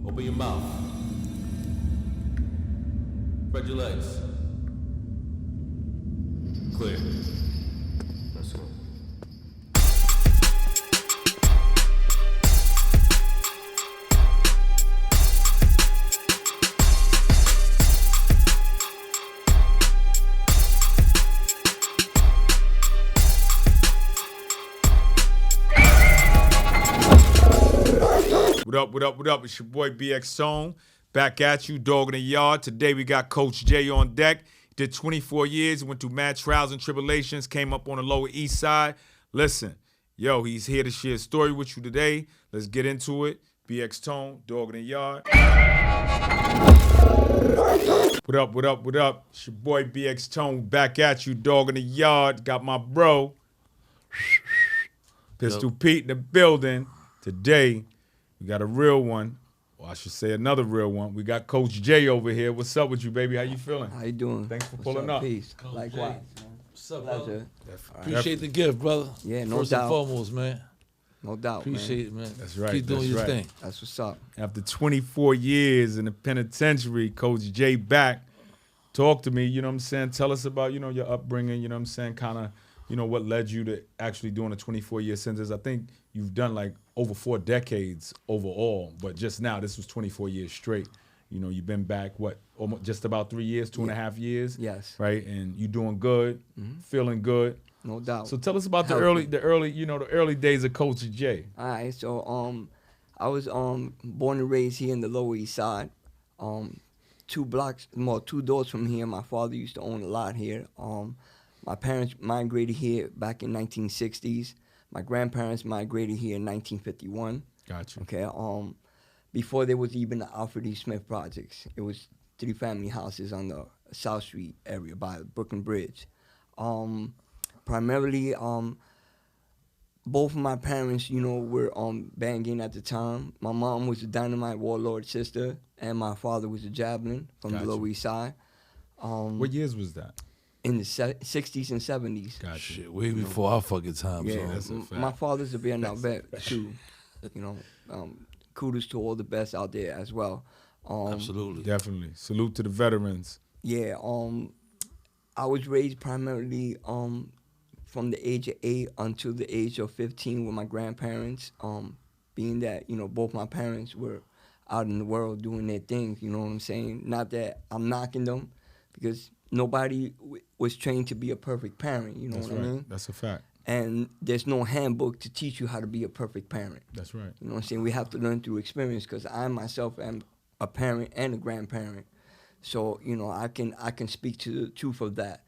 Open your mouth. Spread your legs. Clear. Let's go. What up, what up, what up? It's your boy BX Tone. Back at you, dog in the yard. Today we got Coach J on deck. Did 24 years, went through mad trials and tribulations, came up on the Lower East Side. Listen, yo, he's here to share a story with you today. Let's get into it. BX Tone, dog in the yard. What up, what up, what up? It's your boy BX Tone. Back at you, dog in the yard. Got my bro, Pistol Pete in the building. Today, we got a real one, or I should say another real one. We got Coach J over here. What's up with you, baby? How you feeling? How you doing? Thanks for pulling up. Peace. Coach Likewise, man. What's up, Pleasure. brother? Right. Appreciate the gift, brother. Yeah, no First doubt. and foremost, man. No doubt, Appreciate man. it, man. That's right, Keep doing that's your right. thing. That's what's up. After 24 years in the penitentiary, Coach J back. Talk to me, you know what I'm saying? Tell us about, your upbringing, you know what I'm saying? Kind of, what led you to actually doing a 24-year sentence. I think you've done like over 4 decades overall, but just now, this was 24 years straight. You've been back, almost just about 3 years, 2.5 years? Yes. Right? And you doing good, feeling good. No doubt. So tell us about the Healthy. early days of Coach J. All right, so I was born and raised here in the Lower East Side. 2 doors from here. My father used to own a lot here. My parents migrated here back in 1960s. My grandparents migrated here in 1951. Got you. Okay. Before there was even the Alfred E. Smith projects, it was 3 family houses on the South Street area by Brooklyn Bridge. Primarily, both of my parents, were banging at the time. My mom was a Dynamite Warlord sister, and my father was a Javelin from the Lower East Side. What years was that? In the 60s and 70s. Got you. Shit, way before our fucking time. Yeah, that's a fact. my father's a Vietnam vet too. Kudos to all the best out there as well. Absolutely. Definitely. Salute to the veterans. Yeah, I was raised primarily from the age of 8 until the age of 15 with my grandparents. Being that both my parents were out in the world doing their things. You know what I'm saying? Not that I'm knocking them, because nobody was trained to be a perfect parent. You know That's what right. I mean? That's a fact. And there's no handbook to teach you how to be a perfect parent. That's right. You know what I'm saying? We have to learn through experience, because I myself am a parent and a grandparent. So, I can speak to the truth of that.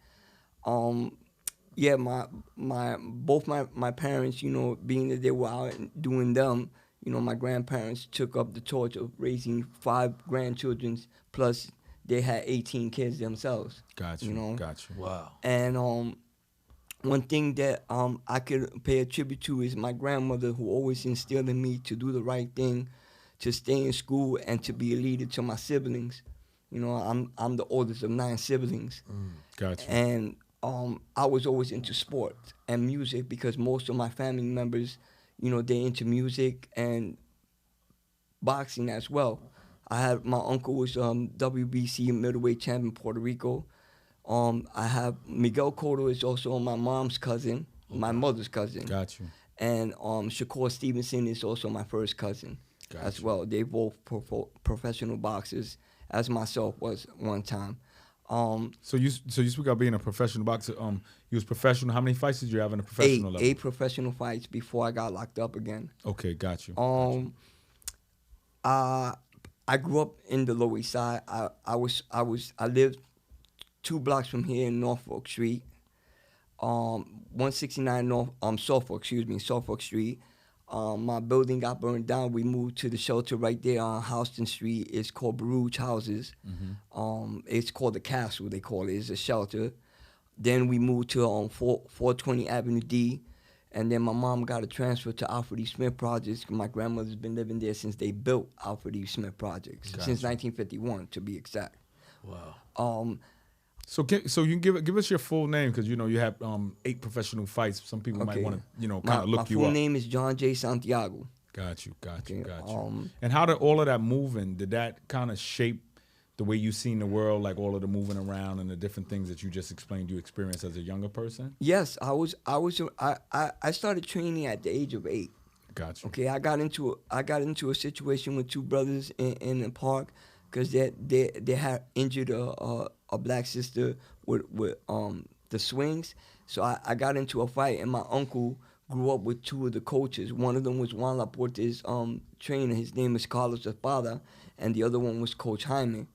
Yeah, both my parents, being that they were out and doing them, my grandparents took up the torch of raising 5 grandchildren, plus they had 18 kids themselves. Got you. Got you. Wow. And one thing that I could pay a tribute to is my grandmother, who always instilled in me to do the right thing, to stay in school, and to be a leader to my siblings. I'm the oldest of 9 siblings. Got you. And I was always into sports and music, because most of my family members, they're into music and boxing as well. My uncle was WBC middleweight champion in Puerto Rico. I have Miguel Cotto is also my mom's cousin, my mother's cousin. Got you. And Shakur Stevenson is also my first cousin as well. They both professional boxers, as myself was one time. So you speak about being a professional boxer. You was professional. How many fights did you have in a professional level? 8 professional fights before I got locked up again. Okay, got you. I grew up in the Lower East Side. I lived 2 blocks from here in Norfolk Street, 169 Suffolk Street. My building got burned down. We moved to the shelter right there on Houston Street. It's called Baruch Houses. It's called the Castle, they call it. It's a shelter. Then we moved to 420 Avenue D. And then my mom got a transfer to Alfred E. Smith Projects. My grandmother's been living there since they built Alfred E. Smith Projects, since 1951 to be exact. Wow. So you can give us your full name, because you have 8 professional fights. Some people might want to kind of look you up. My full name is John J. Santiago. Got you. Okay, And how did all of that moving, did that kind of shape the way you seen the world, like all of the moving around and the different things that you just explained you experienced as a younger person? Yes, I started training at the age of 8. Got you. Okay, I got into a situation with two brothers in the park because they had injured a black sister with the swings. So I got into a fight, and my uncle grew up with two of the coaches. One of them was Juan Laporte's trainer. His name is Carlos Espada, and the other one was Coach Hyman.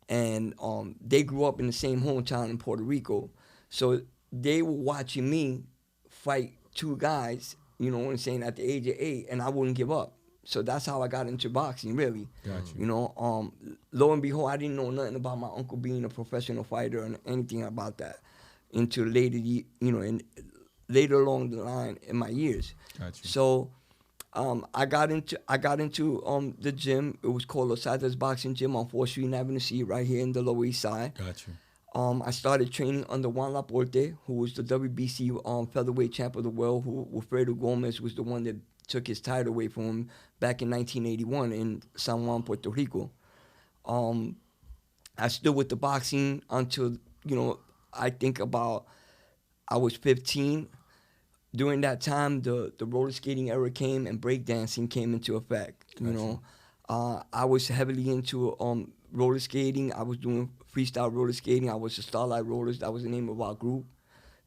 And they grew up in the same hometown in Puerto Rico. So they were watching me fight two guys, you know what I'm saying, at the age of 8, and I wouldn't give up. So that's how I got into boxing, really. Got you. You know, lo and behold, I didn't know nothing about my uncle being a professional fighter and anything about that until later, later along the line in my years. Got you. So I got into the gym. It was called Los Altos Boxing Gym on 4th Street and Avenue C, right here in the Lower East Side. Got you. I started training under Juan Laporte, who was the WBC featherweight champ of the world, who Wilfredo Gomez was the one that took his title away from him back in 1981 in San Juan, Puerto Rico. I stood with the boxing until, I think about I was 15. During that time, the roller skating era came and breakdancing came into effect. I was heavily into roller skating. I was doing freestyle roller skating. I was the Starlight Rollers. That was the name of our group.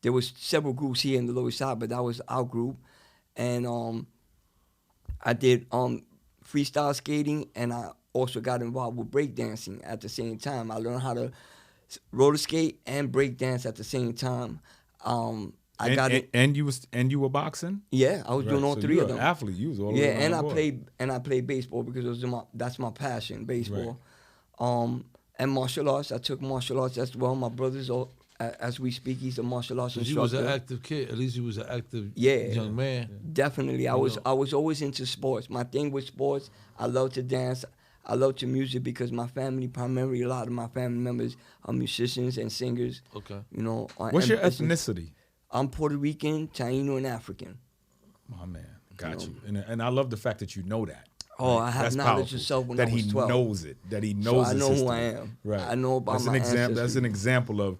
There was several groups here in the Lower Side, but that was our group. And I did freestyle skating, and I also got involved with breakdancing at the same time. I learned how to roller skate and breakdance at the same time. And you were boxing? Yeah, I was doing all three of them. You're an athlete. You was all yeah, around and the I board. played baseball because that's my passion, baseball. And martial arts. I took martial arts as well. My brother's as we speak, he's a martial arts instructor. You was an active kid. At least you was an active young man. Definitely. I was always into sports. My thing with sports, I love to dance. I love to music because my family, primarily a lot of my family members are musicians and singers. Okay. What's your ethnicity? I'm Puerto Rican, Taino, and African. My man, got you. And I love the fact that you know that. Oh, right? I have That's knowledge powerful. of self when that I was 12. He knows it. That he knows. So I know his who I history. am. Right. I know about that's my ancestry. That's an example of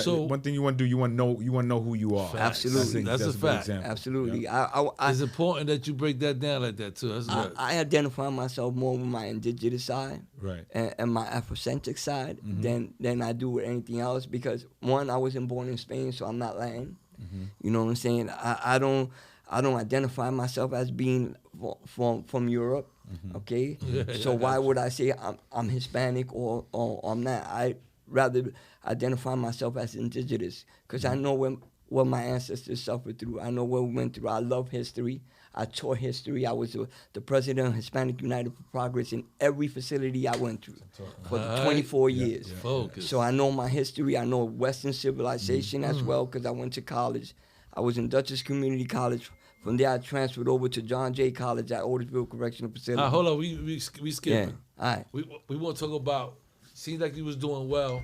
So, one thing you want to do. You want to know who you are. Absolutely. That's a good fact. example. Absolutely. Yeah. It's important that you break that down like that too. That's good. I identify myself more with my indigenous side, right, and my Afrocentric side than I do with anything else. Because one, I wasn't born in Spain, so I'm not Latin. You know what I'm saying? I don't identify myself as being from Europe. Okay, so why would I say I'm Hispanic or I'm not? I rather identify myself as indigenous because I know what my ancestors suffered through. I know what we went through. I love history. I taught history. I was the president of Hispanic United for Progress in every facility I went through for 24 years. Focus. So I know my history. I know Western civilization as well because I went to college. I was in Dutchess Community College. From there, I transferred over to John Jay College at Otisville Correctional Facility. Hold on, we skipping. Yeah, all right. We want to talk about. Seems like you was doing well,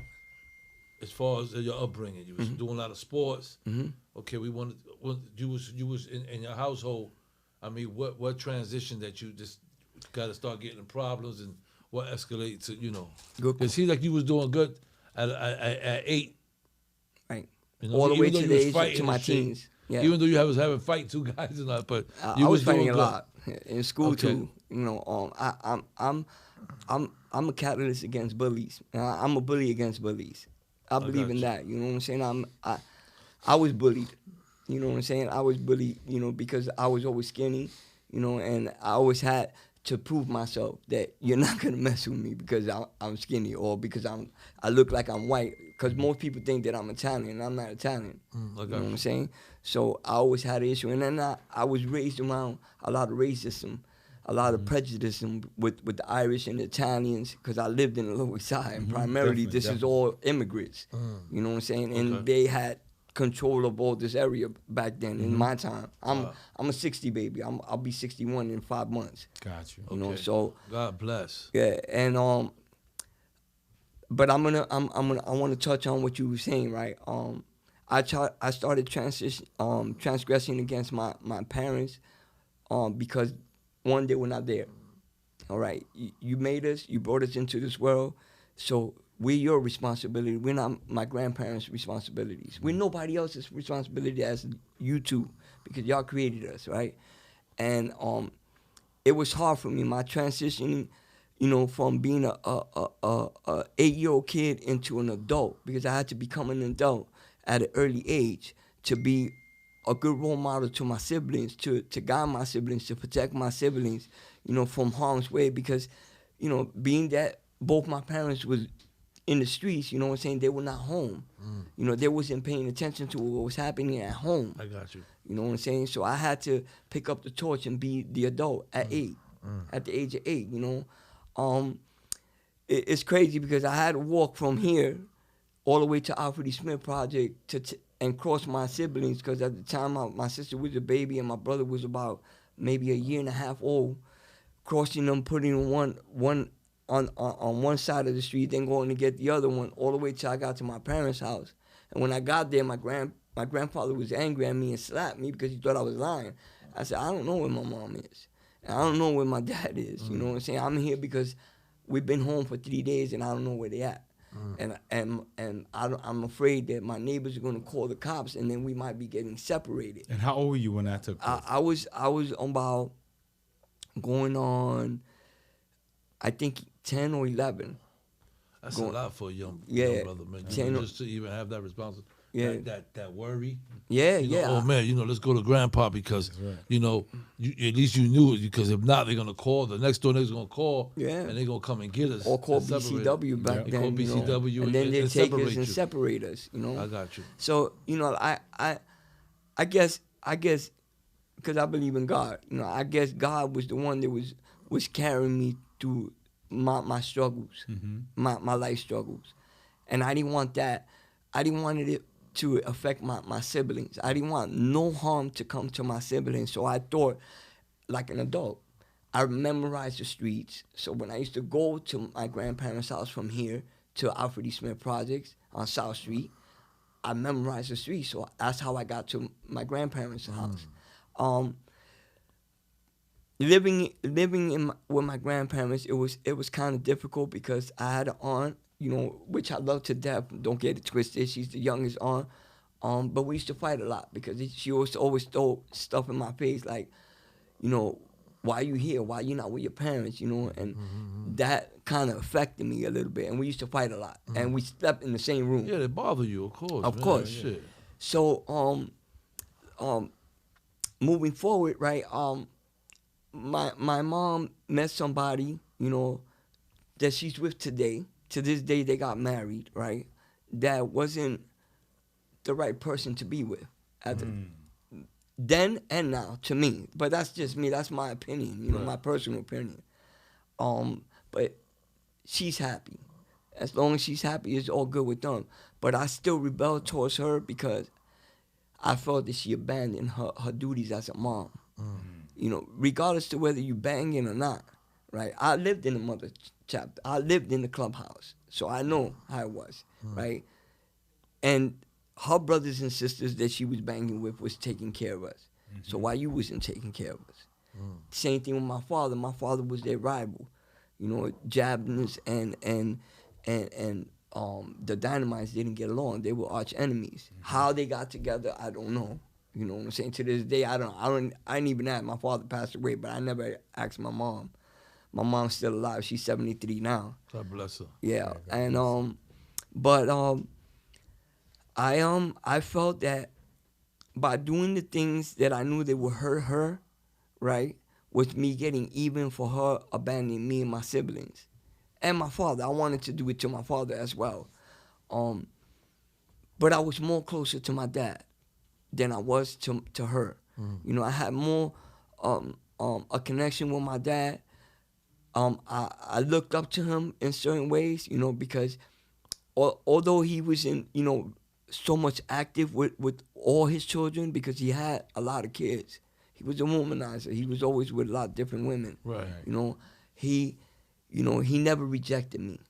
as far as your upbringing. You was doing a lot of sports. Okay, we wanted. You was in your household. I mean, what transition that you just got to start getting problems and what escalated to Good. It seems like you was doing good at 8. Right. Even All the way though to you the was age fighting to my and shit. teens. Yeah. Even though you was having fight two guys and that, but I you was fighting doing a good. lot in school Okay. too. I'm a catalyst against bullies. I'm a bully against bullies. I believe in that. You know what I'm saying? I was bullied. You know what I'm saying? I was bullied. Because I was always skinny. And I always had to prove myself that you're not gonna mess with me because I'm skinny or because I look like I'm white. Because most people think that I'm Italian, and I'm not Italian. You know what I'm saying? So I always had an issue, and then I was raised around a lot of racism, a lot of prejudice with the Irish and the Italians, because I lived in the Lower Side, and primarily this is all immigrants. You know what I'm saying? And they had control of all this area back then in my time. I'm a 60 baby. I'll be 61 in 5 months. Got you. You know, so God bless. yeah, and but I want to touch on what you were saying, right? I started transgressing against my parents because one, they were not there. All right, you made us, you brought us into this world, so we're your responsibility. We're not my grandparents' responsibilities. We're nobody else's responsibility as you two, because y'all created us, right? And it was hard for me, my transitioning, from being a 8-year-old kid into an adult, because I had to become an adult at an early age to be a good role model to my siblings, to guide my siblings, to protect my siblings, from harm's way, because, being that both my parents was in the streets, you know what I'm saying, they were not home. They wasn't paying attention to what was happening at home. I got you. You know what I'm saying? So I had to pick up the torch and be the adult at 8, at the age of 8, It's crazy because I had to walk from here all the way to Alfred E. Smith Project and cross my siblings, because at the time my sister was a baby and my brother was about maybe a year and a half old, crossing them, putting one on one side of the street, then going to get the other one, all the way till I got to my parents' house. And when I got there, my grandfather was angry at me and slapped me because he thought I was lying. I said, I don't know where my mom is. And I don't know where my dad is. You know what I'm saying? I'm here because we've been home for 3 days and I don't know where they at. And I'm afraid that my neighbors are going to call the cops and then we might be getting separated. And how old were you when that took place? I was about going on, I think, 10 or 11. That's a lot for a young brother, man. 10 Just to even have that responsibility. Yeah. That worry. Yeah, You know, yeah. oh man, let's go to grandpa because at least you knew it, because if not, they're gonna call. The next door neighbor's gonna call, and they're gonna come and get us. Or call and separate BCW back They then. call BCW and then they take separate us and you. separate us. I got you. So I guess because I believe in God. I guess God was the one that was carrying me through my struggles, my life struggles, and I didn't want that. I didn't want it to affect my siblings. I didn't want no harm to come to my siblings. So I thought, like an adult, I memorized the streets. So when I used to go to my grandparents' house from here to Alfred E. Smith Projects on South Street, I memorized the streets. So that's how I got to my grandparents' house. Living with my grandparents, it was kind of difficult because I had an aunt, which I love to death. Don't get it twisted. She's the youngest aunt. But we used to fight a lot because she always throw stuff in my face like, why you here? Why you not with your parents? And that kind of affected me a little bit. And we used to fight a lot. And we slept in the same room. Yeah, they bother you, of course. Of course. Shit. So moving forward, right? My mom met somebody, that she's with today. To this day, they got married, right? That wasn't the right person to be with then and now, to me. But that's just me. That's my opinion, my personal opinion. But she's happy. As long as she's happy, it's all good with them. But I still rebel towards her because I felt that she abandoned her duties as a mom. Regardless to whether you banging or not, right? I lived in the mother chapter. I lived in the clubhouse, so I know how it was, right? And her brothers and sisters that she was banging with was taking care of us. So why you wasn't taking care of us? Same thing with my father. My father was their rival, jabbing us and the Dynamites didn't get along. They were arch enemies. How they got together, I don't know. You know what I'm saying? To this day, I didn't even ask. My father passed away, but I never asked my mom. My mom's still alive. She's 73 now. God bless her. Yeah, and but I felt that by doing the things that I knew that would hurt her, right, was me getting even for her abandoning me and my siblings, and my father. I wanted to do it to my father as well, but I was more closer to my dad than I was to her. I had more a connection with my dad. I looked up to him in certain ways, because although he was in, so much active with all his children, because he had a lot of kids. He was a womanizer. He was always with a lot of different women. Right. He never rejected me.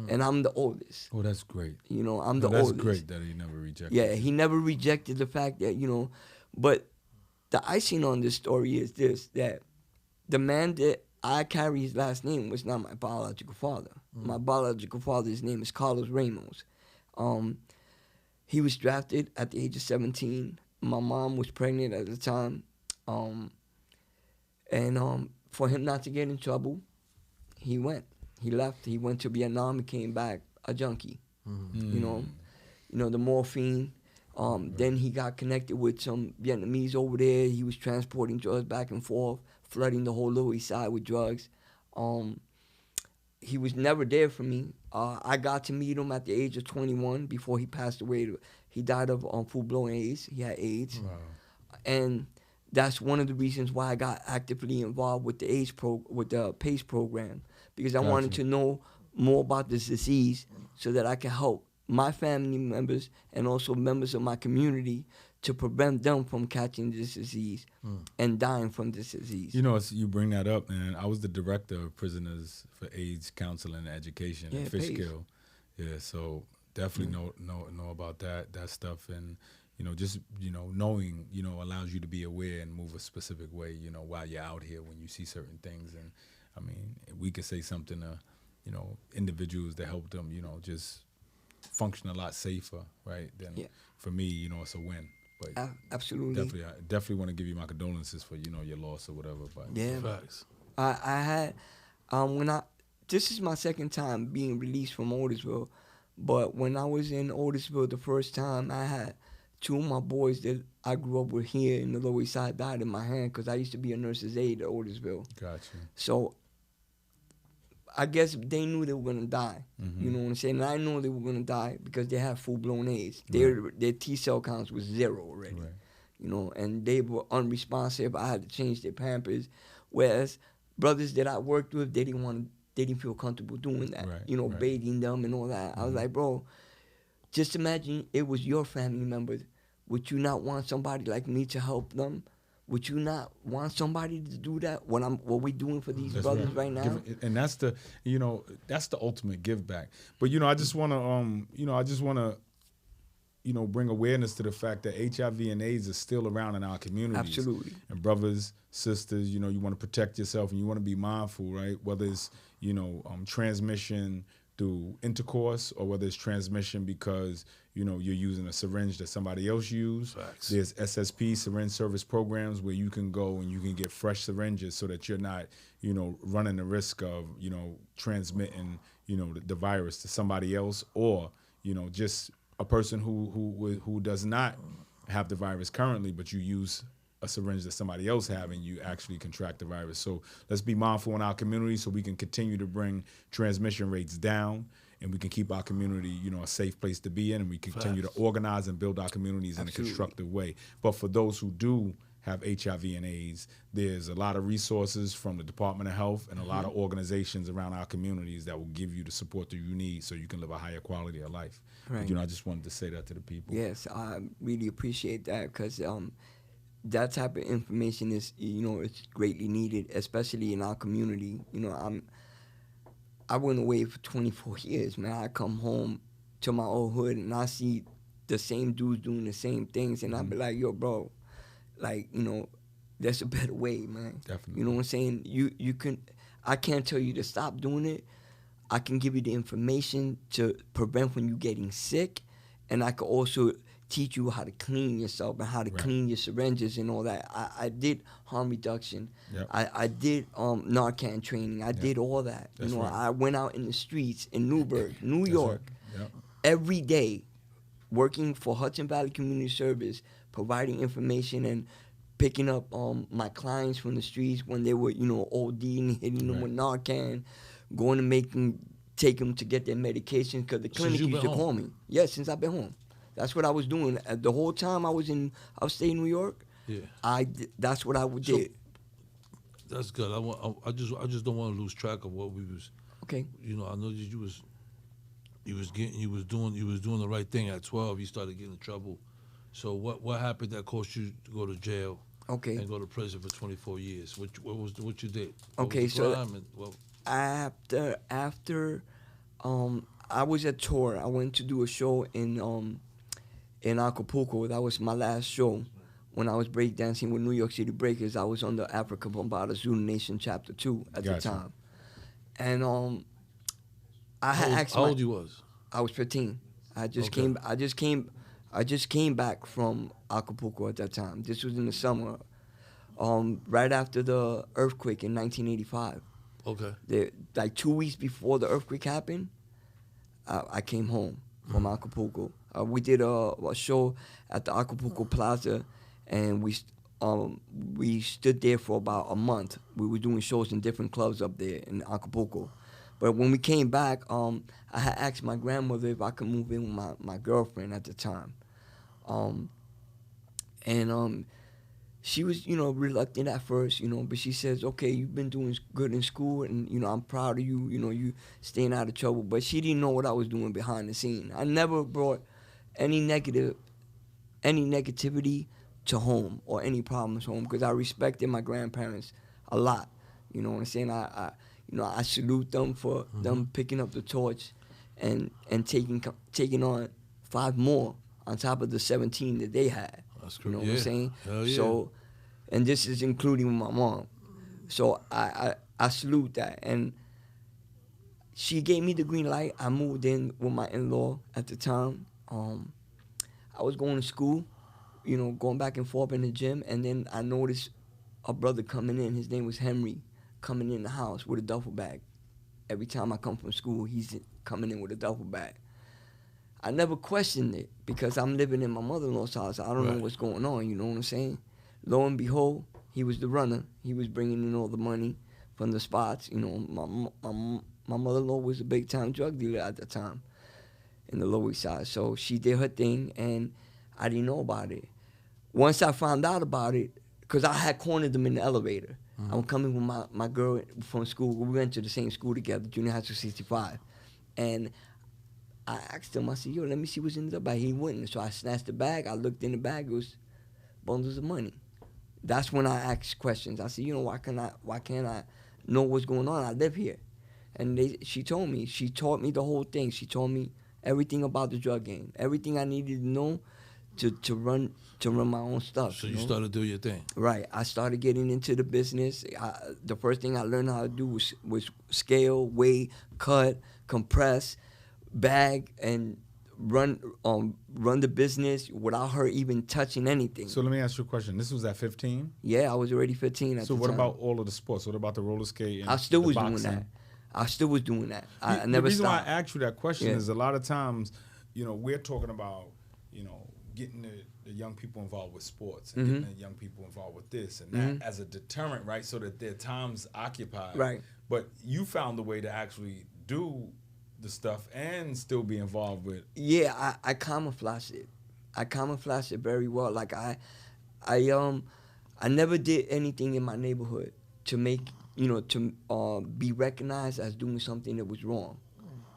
And I'm the oldest. Oh, that's great. I'm the that's oldest. That's great that he never rejected. Yeah, he never rejected the fact that, but the icing on this story is this, that the man that I carry his last name was not my biological father. My biological father's name is Carlos Ramos. He was drafted at the age of 17. My mom was pregnant at the time. For him not to get in trouble, he went. He left. He went to Vietnam and came back a junkie. You know, the morphine. Then he got connected with some Vietnamese over there. He was transporting drugs back and forth, flooding the whole Lower East Side with drugs. He was never there for me. I got to meet him at the age of 21 before he passed away. He died of full-blown AIDS. He had AIDS. Wow. And that's one of the reasons why I got actively involved with the PACE program, because I wanted to know more about this disease so that I can help my family members and also members of my community to prevent them from catching this disease and dying from this disease. You know, you bring that up, man. I was the director of Prisoners for AIDS Counseling and Education at Fishkill. Yeah, so definitely know about that stuff, and just knowing allows you to be aware and move a specific way while you're out here when you see certain things. And I mean, we could say something to individuals that help them just function a lot safer, right? Then for me, it's a win. But absolutely, definitely want to give you my condolences for your loss or whatever. But yeah, Facts. I had this is my second time being released from Otisville, but when I was in Otisville the first time, I had two of my boys that I grew up with here in the Lower East Side died in my hand because I used to be a nurse's aide at Otisville. Gotcha. So I guess they knew they were gonna die. You know what I'm saying? And I knew they were gonna die because they had full-blown AIDS. Their T-cell counts was 0 already. Right. And they were unresponsive. I had to change their Pampers. Whereas brothers that I worked with, they didn't feel comfortable doing that. Right. Bathing them and all that. I was like, bro, just imagine it was your family members. Would you not want somebody like me to help them? Would you not want somebody to do that? What we doing for these brothers right now? And that's the ultimate give back. But I just want to bring awareness to the fact that HIV and AIDS is still around in our communities. Absolutely. And brothers, sisters, you want to protect yourself and you want to be mindful, right? Whether it's transmission through intercourse or whether it's transmission because you're using a syringe that somebody else used. Facts. There's SSP, syringe service programs, where you can go and you can get fresh syringes so that you're not running the risk of transmitting the virus to somebody else, or just a person who does not have the virus currently, but you use a syringe that somebody else have and you actually contract the virus. So let's be mindful in our community so we can continue to bring transmission rates down and we can keep our community, a safe place to be in, and we continue to organize and build our communities in a constructive way. But for those who do have HIV and AIDS, there's a lot of resources from the Department of Health and a lot of organizations around our communities that will give you the support that you need so you can live a higher quality of life. Right. I just wanted to say that to the people. Yes, I really appreciate that because that type of information is, it's greatly needed, especially in our community. I went away for 24 years, man. I come home to my old hood and I see the same dudes doing the same things, and I be like, yo, bro, there's a better way, man. Definitely. You know what I'm saying? You can. I can't tell you to stop doing it. I can give you the information to prevent when you're getting sick, and I can also teach you how to clean yourself and how to clean your syringes and all that. I did harm reduction. Yep. I did Narcan training. I did all that. That's I went out in the streets in Newburgh, New York, Yep. every day, working for Hudson Valley Community Service, providing information and picking up my clients from the streets when they were, ODing, hitting them with Narcan, going to take them to get their medication because the clinic used to call me. Yes, since I've been home. That's what I was doing. The whole time I was in upstate New York, that's what I did. That's good. I just don't want to lose track of what we was. Okay. I know that you was doing the right thing at 12. You started getting in trouble. So what happened that caused you to go to jail? Okay. And go to prison for 24 years. What you did? Okay, so after I was at tour. I went to do a show in Acapulco. That was my last show. when I was breakdancing with New York City Breakers, I was on the Africa Bombada Zulu Nation Chapter 2 at the Gotcha. time. And I had asked How old you was? I was 15. I just Okay. came back from Acapulco at that time. This was in the summer, right after the earthquake in 1985. Okay. Like 2 weeks before the earthquake happened, I came home from Acapulco. We did a show at the Acapulco Plaza, and we stood there for about a month. We were doing shows in different clubs up there in Acapulco. But when we came back, I had asked my grandmother if I could move in with my girlfriend at the time. She was, reluctant at first, but she says, okay, you've been doing good in school, and, I'm proud of you, you staying out of trouble. But she didn't know what I was doing behind the scene. I never brought any negativity to home or any problems home because I respected my grandparents a lot. You know what I'm saying? I salute them for them picking up the torch and taking on 5 more on top of the 17 that they had. That's You know great. what I'm saying? Hell yeah. So, and this is including my mom. So I salute that. And she gave me the green light. I moved in with my in-law at the time. I was going to school, going back and forth in the gym, and then I noticed a brother coming in. His name was Henry, coming in the house with a duffel bag. Every time I come from school, he's coming in with a duffel bag. I never questioned it because I'm living in my mother-in-law's house. I don't know what's going on, you know what I'm saying? Lo and behold, he was the runner. He was bringing in all the money from the spots. My mother-in-law was a big-time drug dealer at the time in the Lower East Side. So she did her thing, and I didn't know about it. Once I found out about it, because I had cornered them in the elevator. I'm coming with my girl from school. We went to the same school together, Junior High School 65. And I asked him, I said, yo, let me see what's in the bag. He wouldn't. So I snatched the bag. I looked in the bag. It was bundles of money. That's when I asked questions. I said, why can't I know what's going on? I live here. And she told me. She taught me the whole thing. She told me everything about the drug game, everything I needed to know to run my own stuff. So you started doing your thing. Right. I started getting into the business. The first thing I learned how to do was scale, weigh, cut, compress, bag, and run the business without her even touching anything. So let me ask you a question. This was at 15? Yeah, I was already 15 at the time. So what about all of the sports? What about the roller skate and I still the was boxing? doing that. I still was doing that. I The never reason stopped. why I asked you that question Yeah. is a lot of times, we're talking about, getting the young people involved with sports and getting the young people involved with this and that as a deterrent, right? So that their time's occupied. Right. But you found a way to actually do the stuff and still be involved with. Yeah, I camouflaged it. I camouflaged it very well. Like I never did anything in my neighborhood to make to be recognized as doing something that was wrong.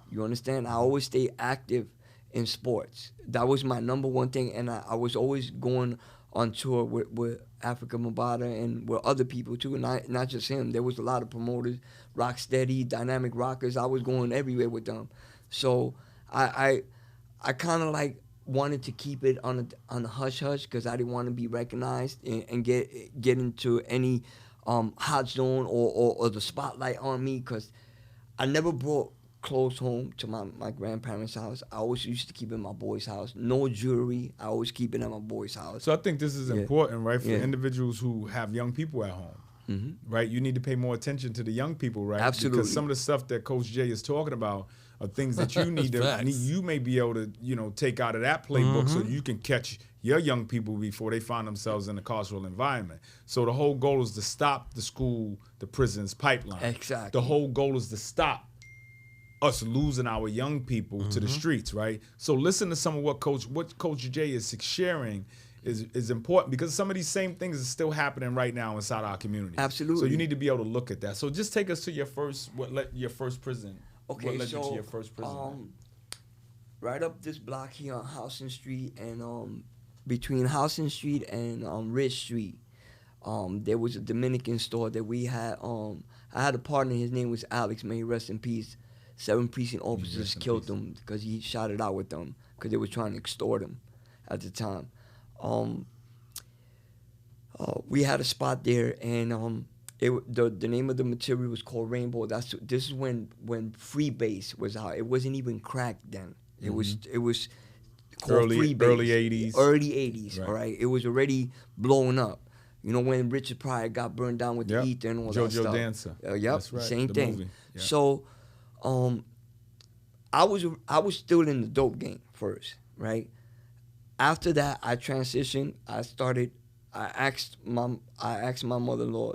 You understand? I always stay active in sports. That was my number one thing, and I was always going on tour with Africa Mabata and with other people too, and not just him. There was a lot of promoters, Rocksteady, Dynamic Rockers. I was going everywhere with them. So I kind of like wanted to keep it on a hush hush because I didn't want to be recognized and get into any hot zone or the spotlight on me because I never brought close home to my grandparents' house. I always used to keep it in my boy's house. No jewelry. I always keep it at my boy's house. So I think this is important, right, for Yeah. individuals who have young people at home, right? You need to pay more attention to the young people, right? Absolutely. Because some of the stuff that Coach Jay is talking about are things that you need Facts. you may be able to, take out of that playbook so you can catch your young people before they find themselves in a carceral environment. So the whole goal is to stop the school, the prisons pipeline. Exactly. The whole goal is to stop us losing our young people to the streets, right? So listen to some of what Coach Jay is sharing is important because some of these same things are still happening right now inside our community. Absolutely. So you need to be able to look at that. So just take us to your first prison. Okay, what led so you to your first prison? right up this block here on Houston Street and between Houston Street and Ridge Street, there was a Dominican store that we had. I had a partner. His name was Alex. May he rest in peace. 7 precinct officers killed him because he shot it out with them because they were trying to extort him at the time. We had a spot there, and the name of the material was called Rainbow. This is when freebase was out. It wasn't even crack then. It was called freebase. Early 80s. Early 80s. Right. All right. It was already blowing up. You know, when Richard Pryor got burned down with the ether and all that stuff. JoJo Dancer. Yep. That's right. Same The thing. movie. Yep. So, I was still in the dope game first, right? After that, I transitioned. I asked my mother-in-law,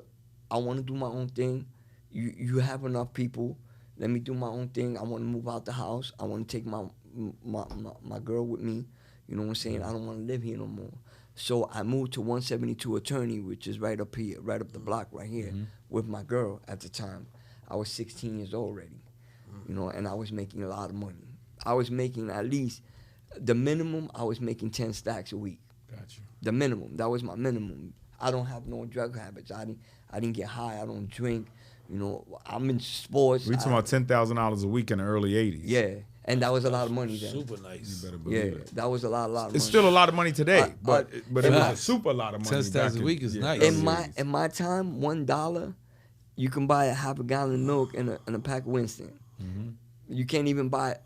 I want to do my own thing. You have enough people. Let me do my own thing. I want to move out the house. I want to take my girl with me. You know what I'm saying? I don't want to live here no more. So I moved to 172 Attorney, which is right up here, right up the block right here, with my girl at the time. I was 16 years old already, you know, and I was making a lot of money. I was making at least the minimum. I was making 10 stacks a week. Gotcha. The minimum. That was my minimum. I don't have no drug habits. I didn't get high. I don't drink. You know, I'm in sports. We talking about $10,000 a week in the early 80s. Yeah, and that was a lot of money then. Super nice. You better believe Yeah, it. that was a lot of money. It's still a lot of money today, but it was a Facts. super lot of money. 10 back a week is nice. early In 80s. my time, $1, you can buy a half a gallon of milk and a pack of Winston. You can't even buy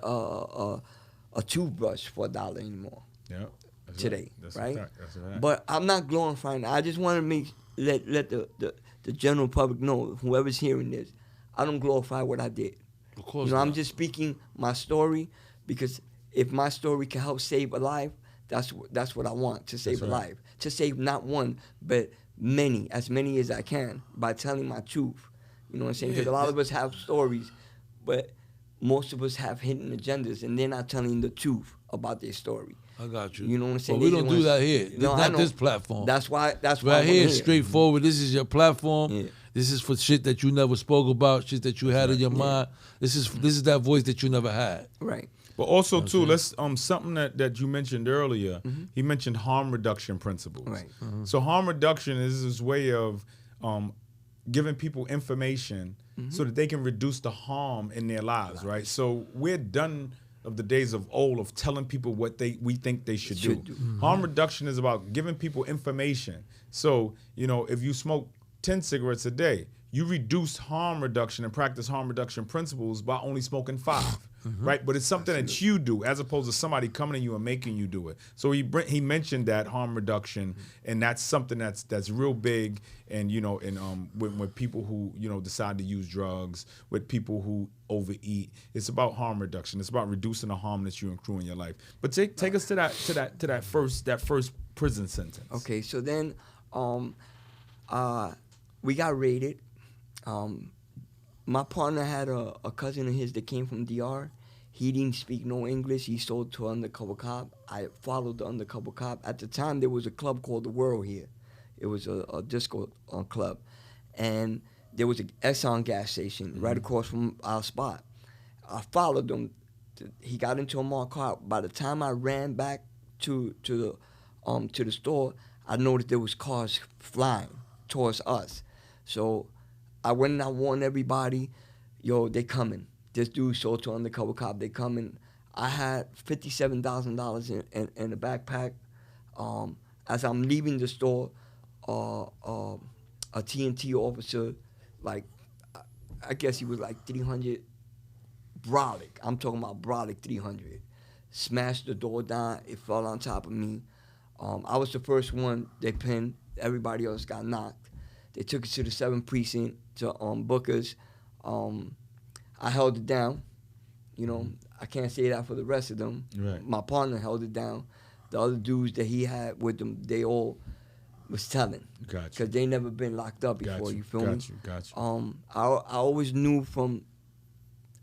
a toothbrush for $1 anymore Yeah, that's today, That's a right? fact. That's a fact. But I'm not glorifying it. I just want to let the general public know, whoever's hearing this, I don't glorify what I did. Of course You know, I'm not. just speaking my story, because if my story can help save a life, that's what I want, to save That's a right. life. To save not one, but many, as many as I can, by telling my truth. You know what I'm saying? Because a lot of us have stories, but most of us have hidden agendas, and they're not telling the truth about their story. I got you. You know what I'm saying? But we They don't just do wanna- that here. No, I Not know. this platform. That's why I right wanna here, hear. straightforward. This is your platform. Yeah. This is for shit that you never spoke about, shit that you had in your mind. This is that voice that you never had. Right. But also too, let's something that you mentioned earlier. He mentioned harm reduction principles. Right. So harm reduction is this way of giving people information so that they can reduce the harm in their lives. Right. So we're done of the days of old of telling people what we think they should do. Harm reduction is about giving people information. So you know, if you smoke 10 cigarettes a day, you reduce harm reduction and practice harm reduction principles by only smoking 5. Right, but it's something that you do as opposed to somebody coming to you and making you do it. So he mentioned that harm reduction, and that's something that's real big. And you know, and with people who decide to use drugs, with people who overeat, it's about harm reduction. It's about reducing the harm that you accrue in your life. But take us to that first prison sentence. Okay, so then we got raided. My partner had a cousin of his that came from DR. He didn't speak no English. He sold to an undercover cop. I followed the undercover cop. At the time, there was a club called The World here. It was a disco club. And there was an Exxon gas station right across from our spot. I followed him. He got into a marked car. By the time I ran back to the store, I noticed there was cars flying towards us. So I went and I warned everybody, yo, they coming. This dude sold to undercover cop, they coming. I had $57,000 in the backpack. As I'm leaving the store, a TNT officer, like, I guess he was like 300, brolic. I'm talking about brolic 300. Smashed the door down, it fell on top of me. I was the first one they pinned, everybody else got knocked. They took it to the 7th precinct, to Booker's. I held it down. You know, I can't say that for the rest of them. Right. My partner held it down. The other dudes that he had with them, they all was telling. Gotcha. Because they never been locked up before, you feel me? Gotcha. I always knew from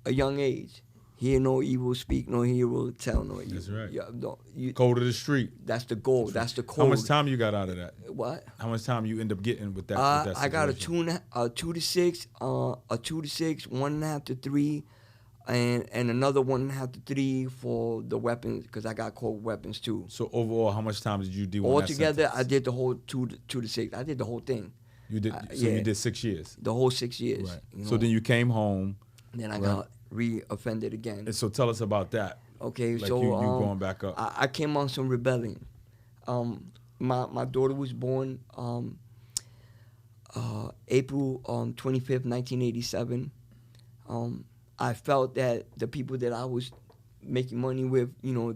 a young age, hear no evil, speak no evil, tell no evil. That's right. Yeah, Code of the street. that's the goal. That's the code. How much time you got out of that? What? How much time you end up getting with that? With that I got a situation? 2 to 6, a 2 to 6, 1.5 to 3, and another 1.5 to 3 for the weapons, because I got cold weapons too. So overall, how much time did you do? in that Altogether, sentence? I did the whole 2 to 6. I did the whole thing, You did. So yeah. you did 6 years. the whole 6 years. Right. You know? So then you came home. then I right. got re-offended again. And so tell us about that. Okay, Like so you going back up. I came on some rebellion. my daughter was born April 25th, 1987. I felt that the people that I was making money with, you know,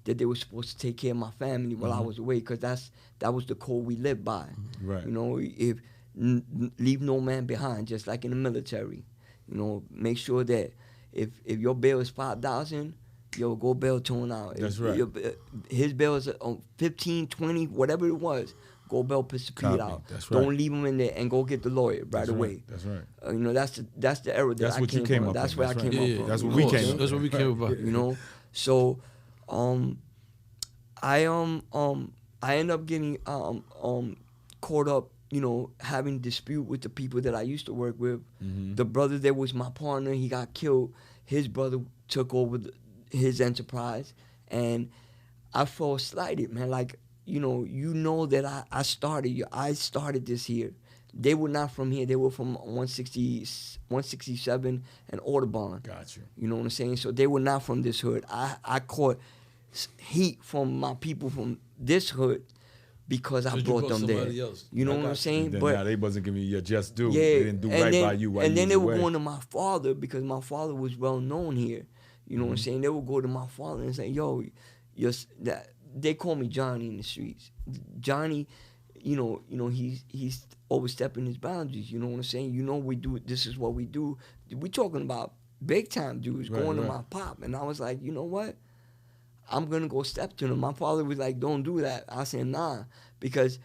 that they were supposed to take care of my family while I was away, because that was the code we lived by. Right. You know, if leave no man behind, just like in the military. You know, make sure that if your bill is $5,000, yo, go bail tone out. That's If right. his bill is 15, 20, whatever it was, go bail Copy. out. That's right. Don't leave him in there, and go get the lawyer right That's away. Right. That's right. You know, that's the era that That's I what you came from. up That's with. where That's I right. came Yeah, up from. That's what of we course. came up That's what we came about. You know, so I end up getting caught up, you know, having dispute with the people that I used to work with. The brother that was my partner, he got killed. His brother took over his enterprise, and I felt slighted, man. Like, you know that I started this here. They were not from here. They were from 167 and Audubon. Got you. You know what I'm saying? So they were not from this hood. I caught heat from my people from this hood because I Because you brought brought them there. somebody else. You know I what I'm got saying? And then But now they wasn't giving you your just due. yeah, They didn't do and right then, by you while and you then was they were away. going to my father because my father was well known here. You know what I'm saying? They would go to my father and say, "Yo, they call me Johnny in the streets. Johnny, you know, he's overstepping his boundaries. You know what I'm saying? You know, we do. This is what we do. We talking about big time dudes Right, going right. to my pop." And I was like, you know what? I'm gonna go step to them. My father was like, "Don't do that." I said, "Nah," because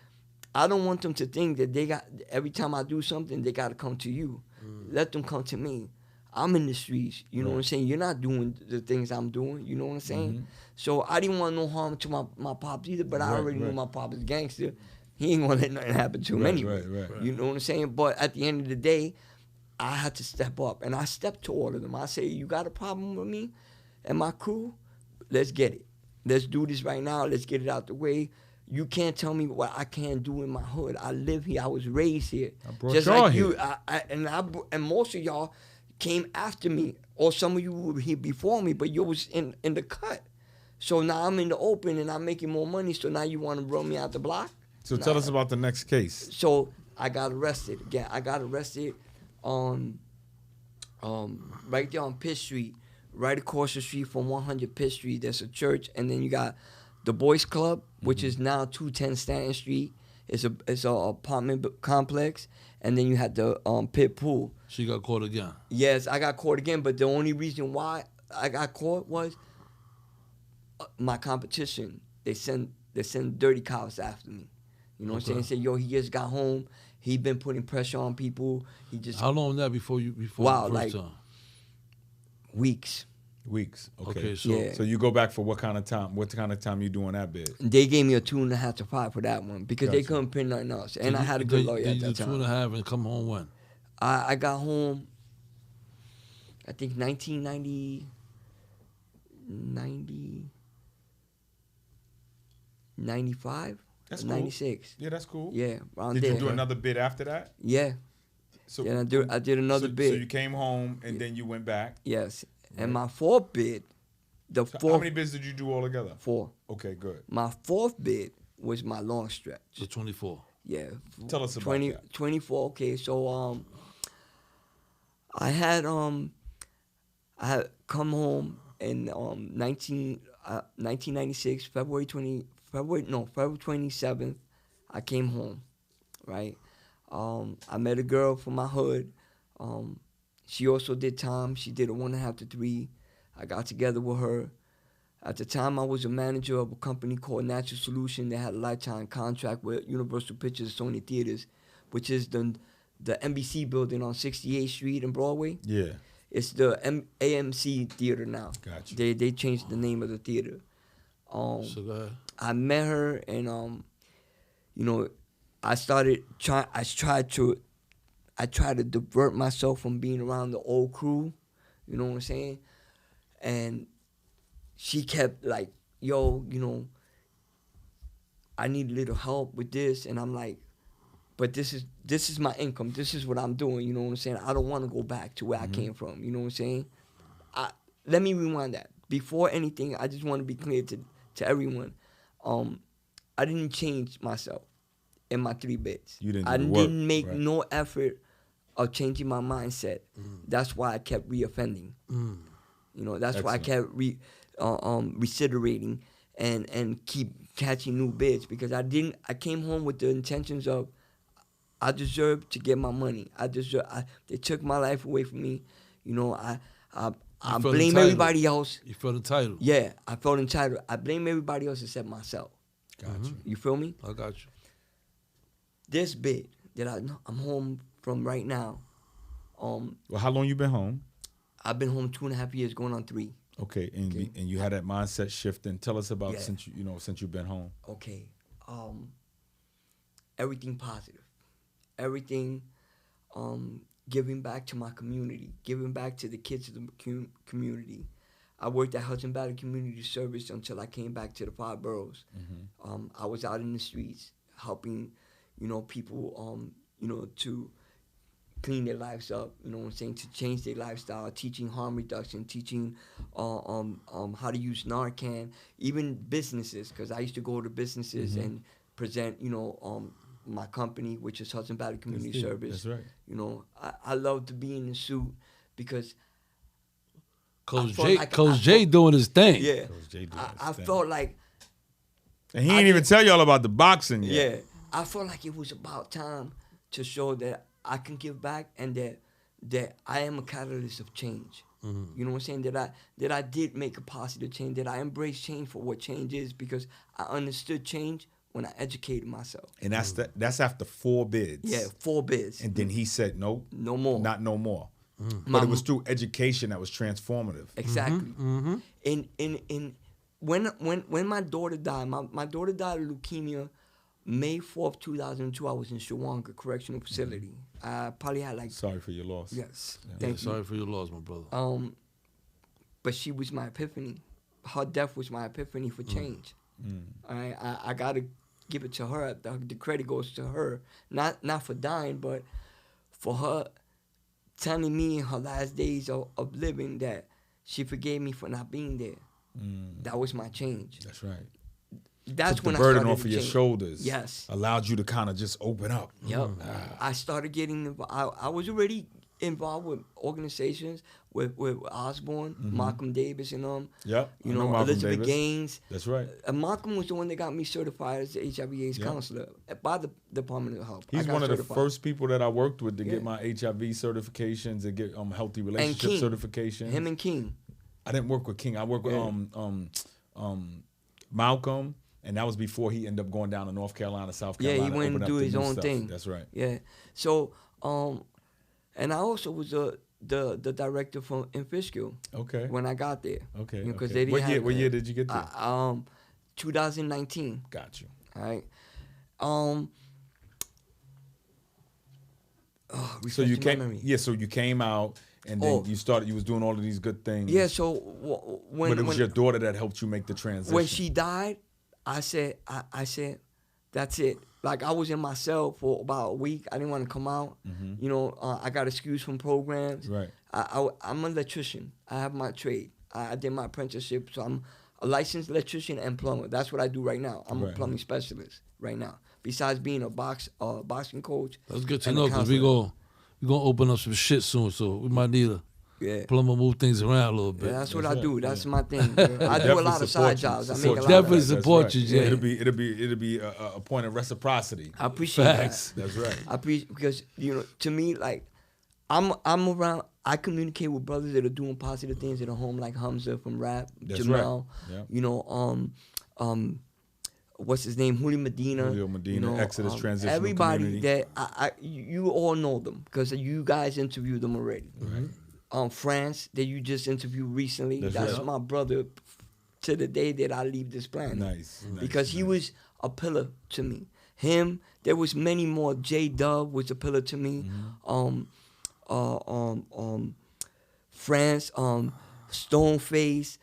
I don't want them to think that they got every time I do something they got to come to you. Let them come to me. I'm in the streets. You know what I'm saying? You're not doing the things I'm doing. You know what I'm saying? So I didn't want no harm to my pops either. But I Right, already knew right. my pop is gangster. He ain't gonna let nothing happen to him Right, anyway. right. You know what I'm saying? But at the end of the day, I had to step up, and I stepped to all of them. I say, "You got a problem with me and my crew? Let's get it. Let's do this right now. Let's get it out the way. You can't tell me what I can't do in my hood. I live here. I was raised here. I brought Just y'all like here. you. And most of y'all came after me, or some of you were here before me, but you was in the cut. So now I'm in the open, and I'm making more money. So now you want to run me out the block? So tell us about the next case. So I got arrested again. I got arrested on right there on Pitt Street, right across the street from 100 Pitt Street. There's a church, and then you got the Boys Club, which is now 210 Stanton Street. It's a apartment complex, and then you had the Pitt Pool. She got caught again. Yes, I got caught again, but the only reason why I got caught was my competition. They send dirty cops after me. You know what I'm saying? Say, "Yo, he just got home. He been putting pressure on people. He just How long that before Wow, the like- first time? weeks." Weeks. Okay. Okay, so Yeah. So you go back for what kind of time? What kind of time you doing that bid? They gave me a 2.5 to 5 for that one because they Gotcha. couldn't pin nothing else, and I you- had a good lawyer Then at you that do time. 2.5 and come home when? I got home, I think 1990, 95, That's cool. 96. Yeah, that's cool. Yeah, around Did there. you do another bid after that? Yeah, So and I did another so, bid. So you came home and then you went back. Yes, and my fourth bid, So fourth how many bids did you do all together? 4. Okay, good. My fourth bid was my long stretch. So 24. Yeah. Tell us about that. 24. Okay, so I had come home in 1996 February 27th. I came home, right? I met a girl from my hood. She also did time. She did a 1.5 to 3. I got together with her. At the time, I was a manager of a company called Natural Solution that had a lifetime contract with Universal Pictures Sony Theaters, which is the NBC building on 68th Street and Broadway. Yeah. It's the AMC Theater now. Gotcha. They changed the name of the theater. So go ahead. I met her, and you know, I tried to divert myself from being around the old crew. You know what I'm saying? And she kept like, "Yo, you know, I need a little help with this," and I'm like, "But this is my income. This is what I'm doing." You know what I'm saying? I don't want to go back to where I came from. You know what I'm saying? Let me rewind that. Before anything, I just want to be clear to everyone. I didn't change myself in my 3 bits. You didn't do I the work, didn't make right. no effort of changing my mindset. That's why I kept reoffending. You know, that's why I kept reiterating and keep catching new bits, because I came home with the intentions of, I deserve to get my money. They took my life away from me. You know, I blame entitled. everybody else. You felt entitled. Yeah, I felt entitled. I blame everybody else except myself. Gotcha. You feel me? I got you. This bit that I'm home from right now, Well, how long you been home? I've been home 2.5 years, going on 3. Okay, and you had that mindset shift. And tell us about Yeah. since you've been home. Okay, everything positive, everything, giving back to my community, giving back to the kids of the community. I worked at Hudson Valley Community Service until I came back to the 5 boroughs. I was out in the streets helping, people, to clean their lives up, to change their lifestyle, teaching harm reduction, teaching how to use Narcan, even businesses, because I used to go to businesses and present, my company, which is Hudson Valley Community Service. That's right. I love to be in the suit because Coach felt J doing his thing. yeah, Coach J doing I his thing. felt like And he ain't even tell y'all about the boxing yet. yeah, I felt like it was about time to show that I can give back and that I am a catalyst of change. You know what I'm saying? That I did make a positive change. That I embraced change for what change is, because I understood change when I educated myself. And that's after 4 bids. Yeah, 4 bids. And then he said, nope, No more. not no more. But My it was through education that was transformative. Exactly. And when my daughter died, my daughter died of leukemia May 4th, 2002. I was in Shawanga Correctional Facility. I probably had like... Sorry for your loss. Yes. Yeah. Thank you. Sorry for your loss, my brother. But she was my epiphany. Her death was my epiphany for change. All right, I gotta give it to her. The credit goes to her, not for dying, but for her telling me in her last days of living that she forgave me for not being there. That was my change. That's right. That's Took when the I burden started off to of your change. shoulders. Yes. Allowed you to kind of just open up. Yep. I started getting involved. I was already involved with organizations with Osborne, Malcolm Davis, and Yep. I know Malcolm Elizabeth Davis. Gaines. That's right. Malcolm was the one that got me certified as the HIV/AIDS counselor by the Department of Health. He's I got one of the certified. first people that I worked with to Yeah. get my HIV certifications and get healthy relationship King. certifications. Him and King. I didn't work with King. I worked with Malcolm, and that was before he ended up going down to North Carolina, South Carolina. Yeah, he went and opened up do the his new own stuff. thing. That's right. Yeah. So, and I also was the director in Fishkill Okay. when I got there. Okay. Because okay. they didn't What year did you get there? 2019. Got you. All right. So you refreshing my came. memory. Yeah. So you came out, and then Oh. you started. You was doing all of these good things. Yeah. So but it was your daughter that helped you make the transition. when she died, I said, that's it. Like, I was in my cell for about a week. I didn't want to come out. I got excused from programs. Right. I'm an electrician. I have my trade. I did my apprenticeship, so I'm a licensed electrician and plumber. That's what I do right now. I'm a Right. plumbing specialist right now. Besides being a boxing coach. That's good to and a know, because we're gonna open up some shit soon, so we might need a Yeah. plumber, move things around a little bit. Yeah, that's what That's I right, do. That's yeah. my thing. Bro. I do a Definitely lot of support side you. jobs. I Support make a you. lot Definitely of support you, Yeah. Jay. It'll be a point of reciprocity. I appreciate Facts. that. That's right. I appreciate, because to me, like, I'm around. I communicate with brothers that are doing positive things at home, like Hamza from Rap, That's Jamel. right. Yeah. What's his name? Julio Medina. Julio Medina, Exodus Transitional Everybody Community. that you all know them because you guys interviewed them already. Right. France that you just interviewed recently. That's That's right. my brother to the day that I leave this planet. Nice. Because he was a pillar to me. Him, there was many more. J Dub was a pillar to me. France, Stoneface.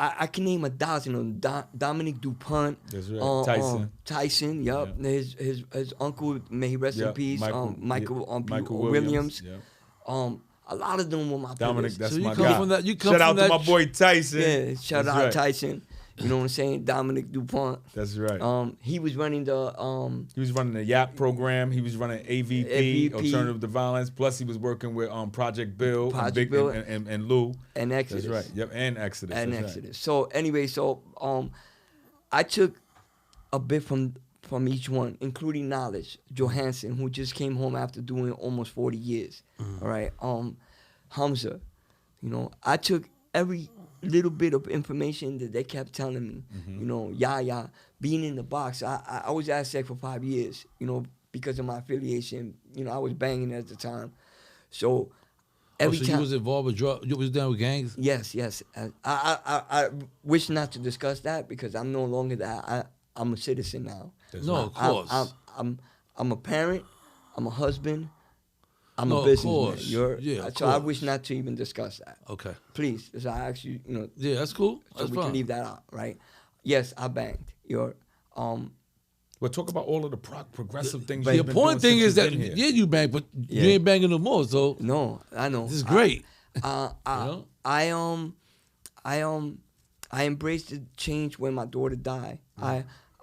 I can name 1,000 of them. Dominic DuPont. That's right. Tyson. Tyson. Yup. Yeah. His uncle, may he rest in Yep. peace. Michael Williams. Yeah. A lot of them were my Dominic, pillars. that's So you my come guy. from that- you come Shout out from to that my boy Tyson. Yeah, shout That's out right. Tyson. You know what I'm saying? Dominic DuPont. That's right. He was running the He was running the YAP program. He was running AVP, Alternative to Violence. Plus, he was working with Project Bill, and Lou. and Exodus. That's right. Yep, and Exodus. And That's Exodus. right. So anyway, I took a bit from each one, including Knowledge Johansson, who just came home after doing almost 40 years. All right. Hamza, you know, I took every little bit of information that they kept telling me. You know, Yaya, being in the box. I was at SEC for 5 years, you know, because of my affiliation. You know, I was banging at the time. So every so time. you was involved with drugs? You was down with gangs? Yes. I wish not to discuss that because I'm no longer that. I'm a citizen now. Of course. I'm a parent. I'm a husband. I'm No, a of businessman. course. Of So I course. wish not to even discuss that. Okay. Please, as I ask you, you know, Yeah, that's cool. so That's we fine. can leave that out, right? Yes, I banged. Well, talk about all of the progressive things. but you've The been important doing thing is since that, you've been here. you bang, but Yeah. you ain't banging no more, so No, I know. this is great. I embraced the change when my daughter died.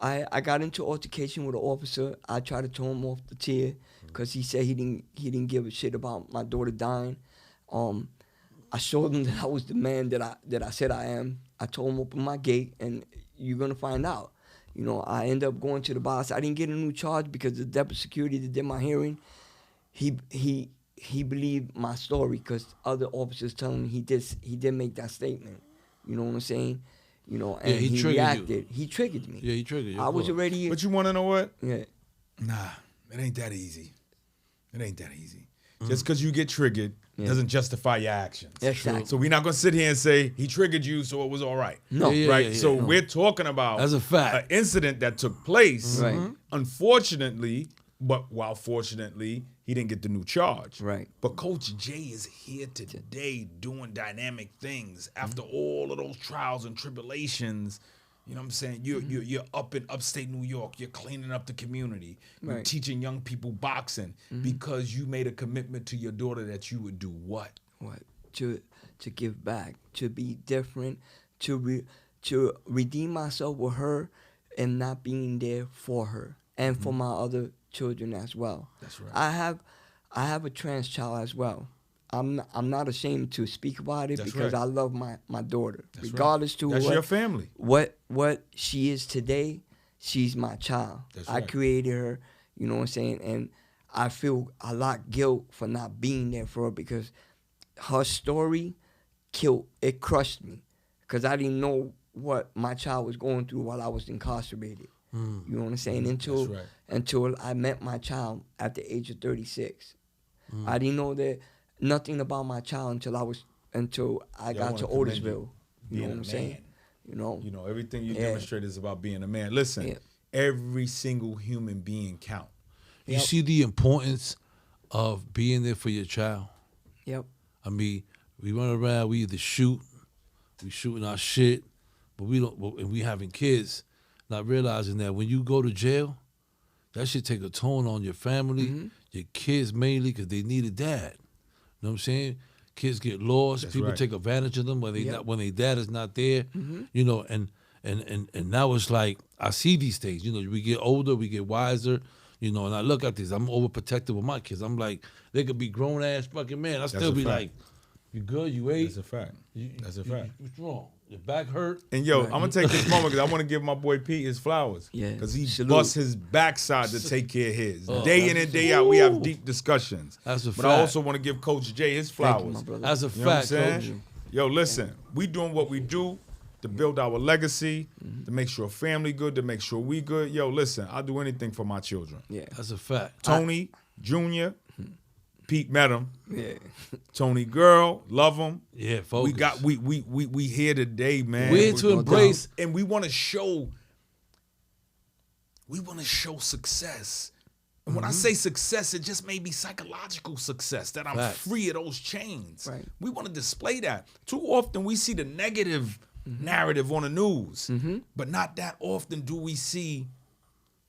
I got into altercation with an officer. I tried to throw him off the tier because he said he didn't give a shit about my daughter dying. I showed him that I was the man that I said I am. I told him open my gate and you're gonna find out. You know, I ended up going to the boss. I didn't get a new charge because the deputy security that did my hearing, he believed my story because other officers telling me he did make that statement. You know what I'm saying? You know, and Yeah, he he triggered you. reacted. He triggered me. Yeah, he triggered you. I was already. But you want to know what? Yeah. Nah, it ain't that easy. It ain't that easy. Just because you get triggered Yeah. doesn't justify your actions. Exactly. So we're not going to sit here and say he triggered you, so it was all right. No. Yeah, right? yeah, So yeah. we're talking about That's a fact. an incident that took place. Right. Unfortunately, but while fortunately, he didn't get the new charge. Right. But Coach J is here today doing dynamic things after all of those trials and tribulations. You know what I'm saying? You're up in upstate New York. You're cleaning up the community. You're Right. teaching young people boxing because you made a commitment to your daughter that you would do what? What? To give back, to be different, to redeem myself with her, and not being there for her and for my other children as well. That's right. I have a trans child as well. I'm not ashamed to speak about it That's because right. I love my daughter, That's right. regardless to That's what your family. what she is today. She's my child. That's I right. created her. You know what I'm saying? And I feel a lot guilt for not being there for her because her story crushed me because I didn't know what my child was going through while I was incarcerated. You know what I'm saying? That's right. Until I met my child at the age of 36. I didn't know that nothing about my child until I got to wanna commend Otisville. You being know what a I'm saying? man. You know, Everything you Yeah. demonstrate is about being a man. Listen, Yeah. every single human being count. You Yep. see the importance of being there for your child. Yep. I mean, we run around, we either we shooting our shit, but we don't, and we having kids, not realizing that when you go to jail, that should take a toll on your family, your kids mainly, because they need a dad. You know what I'm saying? Kids get lost. That's People right. take advantage of them when they Yep. not, when their dad is not there. You know, and now it's like I see these things. You know, we get older, we get wiser. You know, and I look at this. I'm overprotective with my kids. I'm like, they could be grown ass fucking man. I still a be fact. like, you good? You ate? That's a fact. That's a You- fact. What's wrong? Your back hurt? And yo, Right. I'm gonna take this moment because I want to give my boy Pete his flowers. Yeah. Because he Salute. busts his backside to take care of his. Oh, Day in and day out, we have deep discussions. That's a But fact. I also want to give Coach J his Thank you, flowers. my brother. That's a You know what I'm fact, saying? coach. Yo, listen, we doing what we do to build our legacy, to make sure family good, to make sure we good. Yo, listen, I'll do anything for my children. Yeah. That's a fact. Tony Jr., Pete met him. Yeah. Tony girl, love him. Yeah, focus. We here today, man. We're here to no embrace. And we want to show success. And when I say success, it just may be psychological success, that I'm Facts. free of those chains. Right. We want to display that. Too often we see the negative narrative on the news, but not that often do we see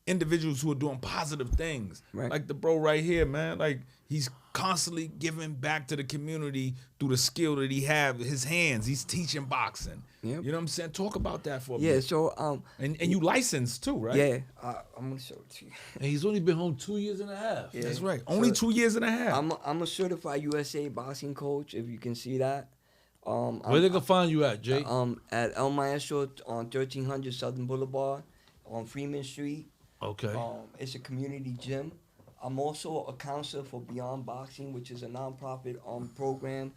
individuals who are doing positive things. Right. Like the bro right here, man. Like he's constantly giving back to the community through the skill that he have, his hands. He's teaching boxing. Yep. You know what I'm saying? Talk about that for a Yeah, minute. so And you licensed too, right? yeah, I'm gonna show it to you. And he's only been home 2 years and a half. Yeah. That's right. Only 2 years and a half. I'm a certified USA boxing coach, if you can see that. Where they can find you at, Jay? At El Maestro on 1300 Southern Boulevard on Freeman Street. Okay. It's a community gym. I'm also a counselor for Beyond Boxing, which is a nonprofit program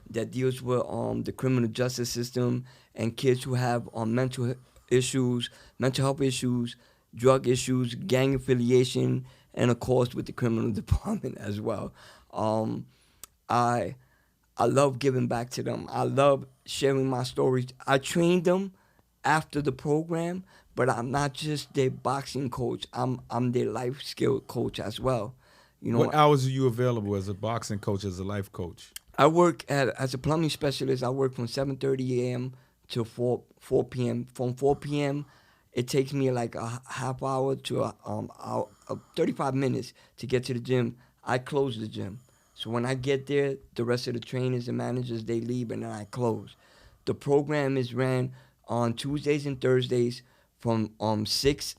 that deals with the criminal justice system and kids who have mental health issues, drug issues, gang affiliation, and of course with the criminal department as well. I love giving back to them. I love sharing my stories. I trained them after the program, but I'm not just their boxing coach. I'm their life skill coach as well. You know, What hours are you available as a boxing coach, as a life coach? I work as a plumbing specialist. I work from 7:30 a.m. to 4 p.m. From 4 p.m., it takes me like a half hour to 35 minutes to get to the gym. I close the gym. So when I get there, the rest of the trainers and managers, they leave, and then I close. The program is ran on Tuesdays and Thursdays from 6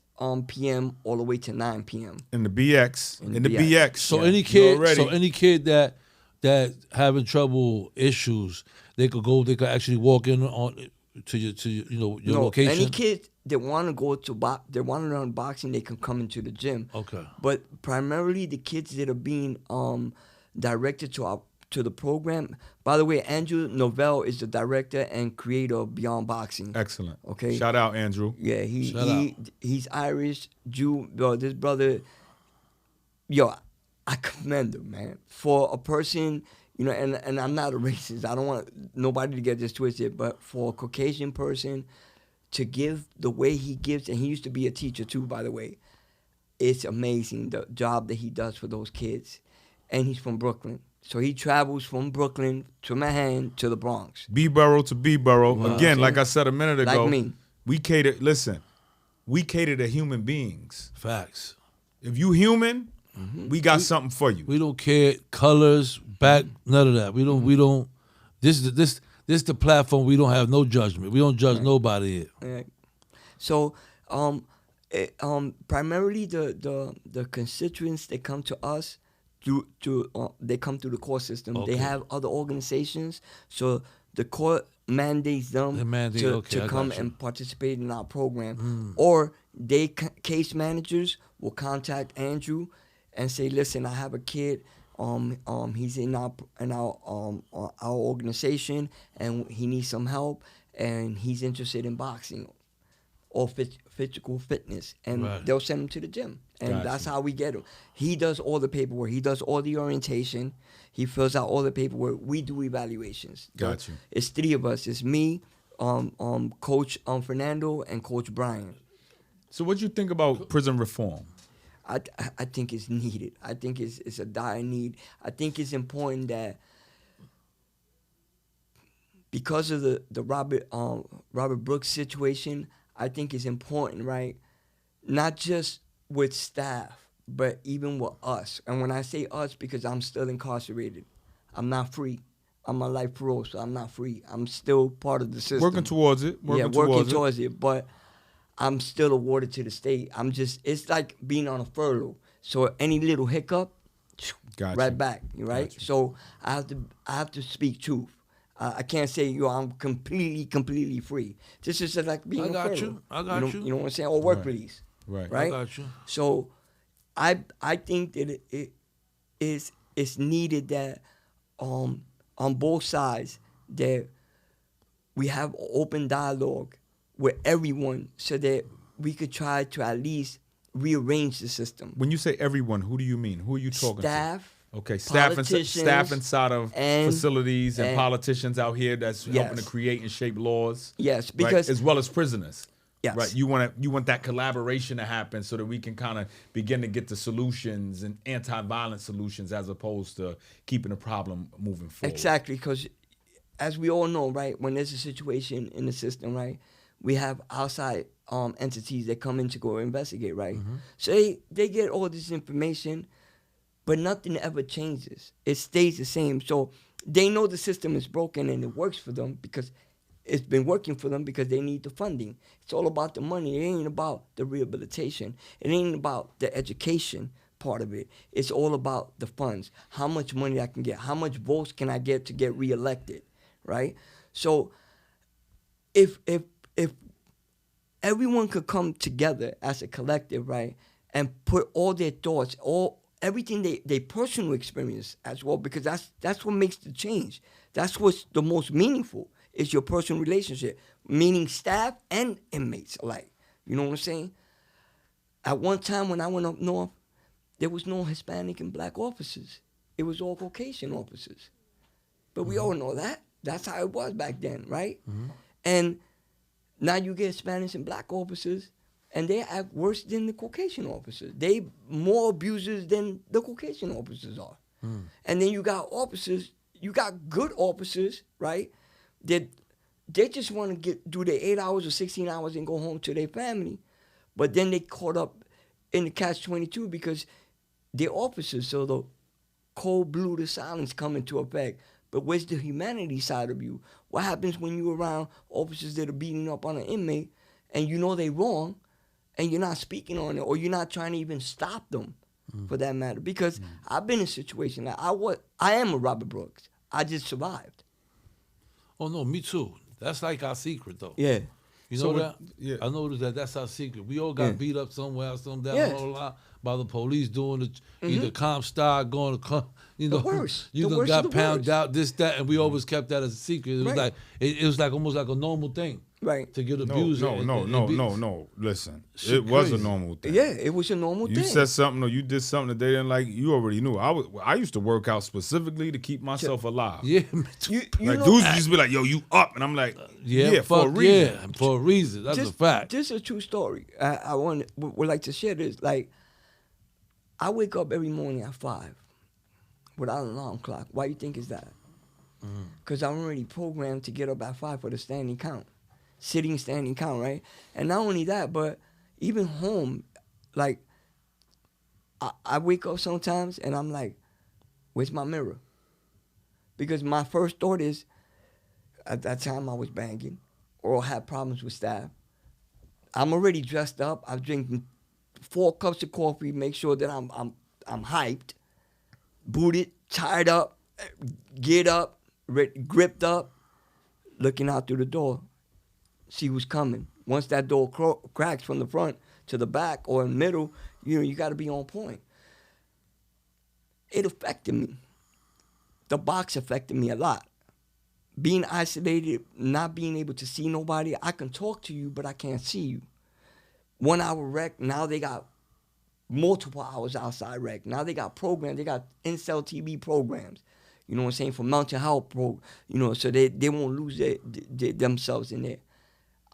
p.m. all the way to 9 p.m. In the BX. In In the the BX. BX. So Yeah. any You kid, already- that having trouble issues, they could actually walk in to your No, location. any kid that want to go to they want to learn boxing, they can come into the gym. Okay. But primarily the kids that are being directed to the program. By the way, Andrew Novell is the director and creator of Beyond Boxing. Excellent. Okay. Shout out, Andrew. Yeah, Shout out. he's Irish, Jew. Bro, this brother, yo, I commend him, man. For a person, you know, and I'm not a racist. I don't want nobody to get this twisted, but for a Caucasian person to give the way he gives, and he used to be a teacher too, by the way, it's amazing the job that he does for those kids. And he's from Brooklyn. So he travels from Brooklyn to Manhattan to the Bronx. B-borough to B-borough. Wow. Again, Okay. like I said a minute ago, Like me. we cater to human beings. Facts. If you human, we got something for you. We don't care colors, back, none of that. We don't. This is the platform. We don't have no judgment. We don't judge nobody here. Yeah. So, primarily the constituents that come to us they come through the court system. Okay. They have other organizations, so the court mandates them They mandate, to okay, I come got you. and participate in our program. Or case managers will contact Andrew and say, "Listen, I have a kid. He's in our organization, and he needs some help, and he's interested in boxing or physical fitness," and Right. they'll send him to the gym, and Gotcha. that's how we get him. He does all the paperwork. He does all the orientation. He fills out all the paperwork. We do evaluations. Gotcha. It's three of us. It's me, Coach Fernando, and Coach Brian. So what you think about prison reform? I think it's needed. I think it's a dire need. I think it's important that because of the Robert Brooks situation, I think it's important, right? Not just with staff, but even with us. And when I say us, because I'm still incarcerated, I'm not free. I'm on life parole, so I'm not free. I'm still part of the system. Working towards it. Working towards it, but I'm still awarded to the state. It's like being on a furlough. So any little hiccup, Gotcha. right back, right? Gotcha. So I have to speak truth. I can't say, I'm completely free. This is just like being I a got furlough. you. I got you. You know what I'm saying? Or work Right. release, Right. right? I got you. So I think that it's needed that on both sides that we have open dialogue with everyone so that we could try to at least rearrange the system. When you say everyone, who do you mean? Who are you talking Staff, to? Okay, staff politicians, inside of and- facilities and and- politicians out here that's helping Yes. to create and shape laws. Yes, right? because As well as prisoners. Yes. Right. You want that collaboration to happen so that we can kind of begin to get the solutions and anti-violent solutions as opposed to keeping the problem moving forward. Exactly, because as we all know, right, when there's a situation in the system, right, we have outside entities that come in to go investigate, right? Mm-hmm. So they get all this information, but nothing ever changes. It stays the same. So they know the system is broken and it works for them because it's been working for them because they need the funding. It's all about the money. It ain't about the rehabilitation. It ain't about the education part of it. It's all about the funds. How much money I can get. How much votes can I get to get reelected, right? So if everyone could come together as a collective, right, and put all their thoughts, everything they personal experience as well, because that's what makes the change. That's what's the most meaningful, is your personal relationship, meaning staff and inmates alike. You know what I'm saying? At one time when I went up north, there was no Hispanic and black officers. It was all Caucasian officers. But we all know that. That's how it was back then, right? Mm-hmm. And now you get Spanish and black officers, and they act worse than the Caucasian officers. They more abusers than the Caucasian officers are. And then you got officers, you got good officers, right? That they just want to do their 8 hours or 16 hours and go home to their family. But then they caught up in the catch-22 because they're officers, so the cold-blooded silence come into effect. But where's the humanity side of you? What happens when you're around officers that are beating up on an inmate and you know they're wrong and you're not speaking on it, or you're not trying to even stop them for that matter? Because I've been in a situation like I am a Robert Brooks. I just survived. Oh no, me too. That's like our secret though. Yeah. You know So that? yeah. I noticed that's our secret. We all got beat up somewhere, some down, Yeah. blah, blah, blah, by the police doing the either Comstar going to you know, The worst. you The done worst got of the pounded worst. out, this, that, and we always kept that as a secret. It was Right. like it was like almost like a normal thing Right. to get No, abused. no. Listen, Shit it was a crazy. normal thing. Yeah, it was a normal You thing. said something or you did something that they didn't like, you already knew. I used to work out specifically to keep myself alive. Yeah, me too. you Like know, dudes used to be like, yo, you up? And I'm like, yeah, for a fuck, reason. yeah, for a reason. That's a fact. This is a true story. I would like to share this. Like, I wake up every morning at 5 without an alarm clock. Why you think is that? Because I'm already programmed to get up at 5 for the standing count. Sitting standing count, right? And not only that, but even home, like, I wake up sometimes and I'm like, where's my mirror? Because my first thought is, at that time I was banging or had problems with staff. I'm already dressed up. I'm drinking 4 cups of coffee, make sure that I'm hyped, booted, tied up, get up, gripped up, looking out through the door. See who's coming. Once that door cracks from the front to the back or in the middle, you got to be on point. It affected me. The box affected me a lot. Being isolated, not being able to see nobody. I can talk to you, but I can't see you. 1 hour rec, now they got multiple hours outside rec. Now they got programs. They got in-cell TV programs. You know what I'm saying? For mental health, so they won't lose themselves in there.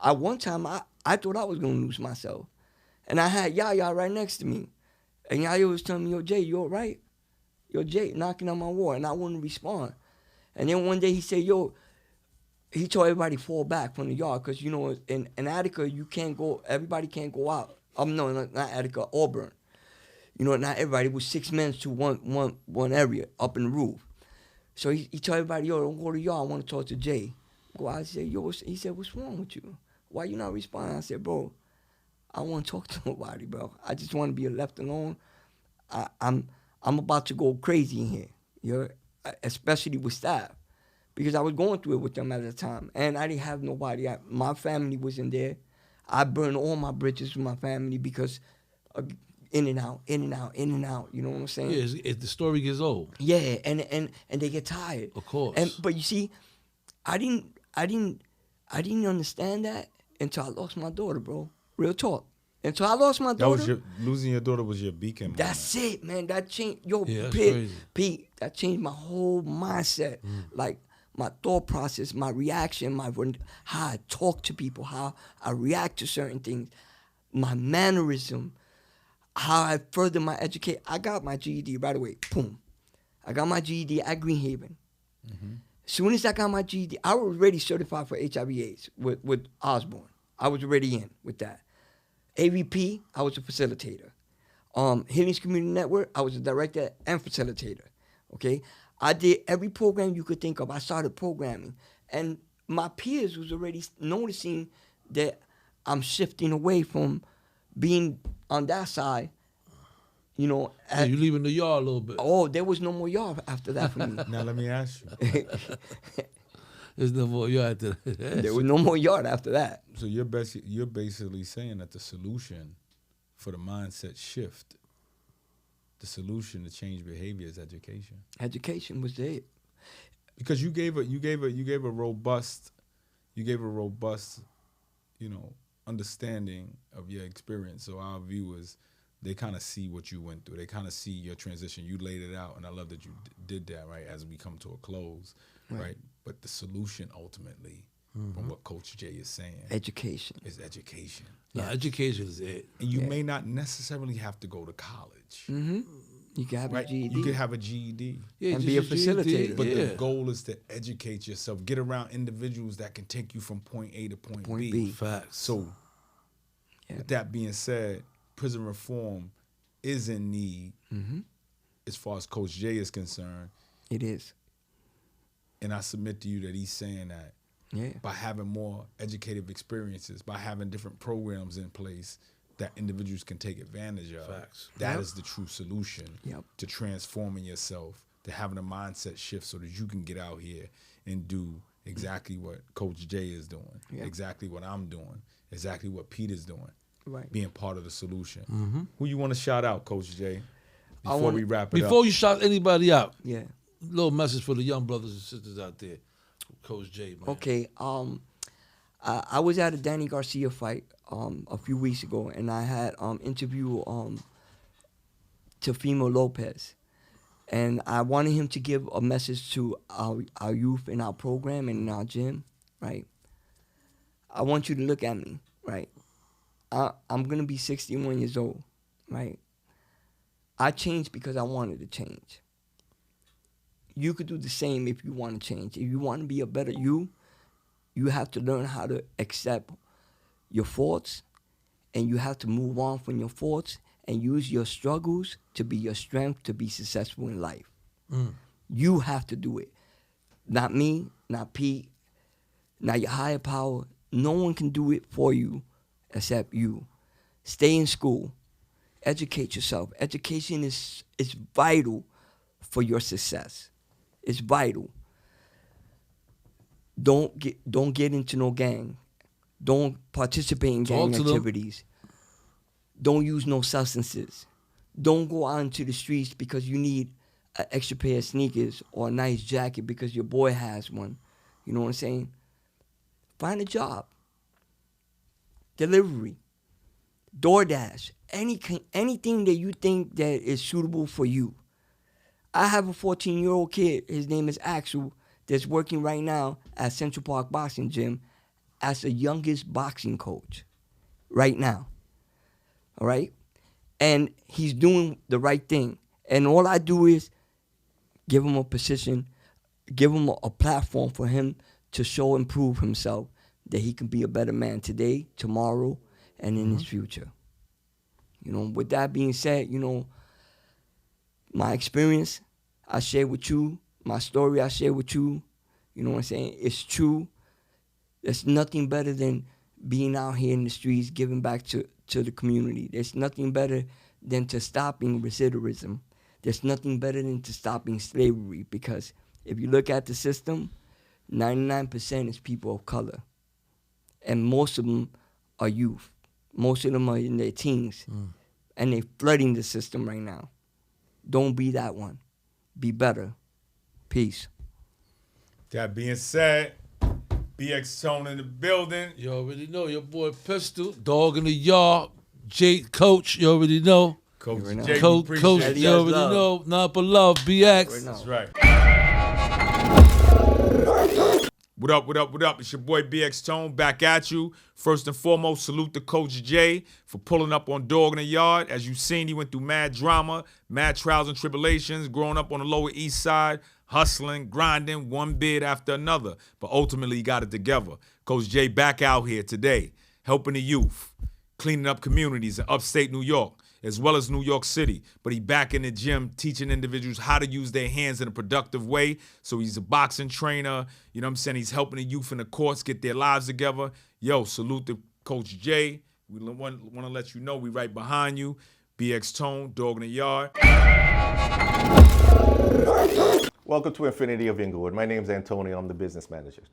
At one time, I thought I was going to lose myself. And I had Yaya right next to me. And Yaya was telling me, yo, Jay, you all right? Yo, Jay, knocking on my wall. And I wouldn't respond. And then one day he said, yo, he told everybody fall back from the yard. Because, in Attica, everybody can't go out. No, not Attica, Auburn. Not everybody. It was 6 men to one area up in the roof. So he told everybody, yo, don't go to the yard. I want to talk to Jay. Go out and say, yo, he said, what's wrong with you? Why you not responding? I said, bro, I don't want to talk to nobody, bro. I just want to be left alone. I'm about to go crazy in here, especially with staff, because I was going through it with them at the time, and I didn't have nobody. My family was in there. I burned all my bridges with my family because in and out. You know what I'm saying? Yeah, the story gets old. Yeah, and they get tired. Of course. But you see, I didn't understand that until I lost my daughter, bro. Real talk. Until I lost my daughter. Losing your daughter was your beacon moment. That's it, man. That changed. Yo, Yeah, that's crazy. Pete, that changed my whole mindset. Like my thought process, my reaction, how I talk to people, how I react to certain things, my mannerism, how I further my education. I got my GED right away. Boom. I got my GED at Greenhaven. As soon as I got my GED, I was already certified for HIV/AIDS with Osborne. I was already in with that. AVP, I was a facilitator. Healings Community Network, I was a director and facilitator. Okay, I did every program you could think of. I started programming, and my peers was already noticing that I'm shifting away from being on that side. You know, Yeah, you leaving the yard a little bit. oh, there was no more yard after that for me. Now let me ask you. There's no more yard after that. There was no more yard after that. So you're basically saying that the solution for the mindset shift, the solution to change behavior is education. Education was it. Because you gave a robust, understanding of your experience. So our viewers, they kind of see what you went through. They kind of see your transition. You laid it out, and I love that you did that, right, as we come to a close, right? But the solution ultimately, from what Coach Jay is saying, Education. is education. Nah, education is it. And you may not necessarily have to go to college, Mm-hmm. You can have right? a GED. You could have a GED. Yeah, And just be a your GED, facilitator. But yeah. the goal is to educate yourself, get around individuals that can take you from point A to point B. Facts. So, Yeah. with that being said, prison reform is in need as far as Coach Jay is concerned. It is. And I submit to you that he's saying that Yeah. by having more educative experiences, by having different programs in place that individuals can take advantage of, Facts. that is the true solution Yep. to transforming yourself, to having a mindset shift so that you can get out here and do exactly what Coach Jay is doing, Yep. exactly what I'm doing, exactly what Peter's doing, Right. being part of the solution. Who you want to shout out, Coach Jay, before wanna- we wrap it Before up? you shout anybody out, Yeah. little message for the young brothers and sisters out there. Coach J, man. Okay. I was at a Danny Garcia fight a few weeks ago, and I had interview Tefimo Lopez, and I wanted him to give a message to our youth in our program and in our gym. Right. I want you to look at me. Right. I'm gonna be 61 years old. Right. I changed because I wanted to change. You could do the same if you want to change. If you want to be a better you have to learn how to accept your faults, and you have to move on from your faults and use your struggles to be your strength to be successful in life. You have to do it. Not me, not Pete, not your higher power. No one can do it for you except you. Stay in school. Educate yourself. Education is vital for your success. It's vital. Don't get into no gang. Don't participate in gang Talk to them. activities. Don't use no substances. Don't go out into the streets because you need an extra pair of sneakers or a nice jacket because your boy has one. You know what I'm saying? Find a job. Delivery. DoorDash. Anything that you think that is suitable for you. I have a 14-year-old kid. His name is Axel, that's working right now at Central Park Boxing Gym as the youngest boxing coach right now. All right? And he's doing the right thing. And all I do is give him a position, give him a platform for him to show and prove himself that he can be a better man today, tomorrow, and in his future. You know, with that being said, you know, my experience, I share with you. My story, I share with you. You know what I'm saying? It's true. There's nothing better than being out here in the streets, giving back to the community. There's nothing better than to stopping recidivism. There's nothing better than to stopping slavery, because if you look at the system, 99% is people of color. And most of them are youth. Most of them are in their teens. And they're flooding the system right now. Don't be that one. Be better. Peace. That being said, BX Tone in the building. You already know your boy Pistol, dog in the yard, Jake Coach. You already know. Coach You already know. Jay, we Coach, appreciate it. Eddie you has already love. know. Not but love, BX. That's That's right. What up, what up, what up? It's your boy BX Tone back at you. First and foremost, salute to Coach Jay for pulling up on Dog in the Yard. As you've seen, he went through mad drama, mad trials and tribulations, growing up on the Lower East Side, hustling, grinding, one bid after another. But ultimately, he got it together. Coach Jay back out here today. helping the youth, cleaning up communities in upstate New York, as well as New York City. But he back in the gym teaching individuals how to use their hands in a productive way. So he's a boxing trainer. You know what I'm saying? He's helping the youth in the courts get their lives together. Yo, salute to Coach J. We want to let you know we right behind you. BX Tone, Dog in the Yard. Welcome to Infinity of Inglewood. My name is Antonio. I'm the business manager.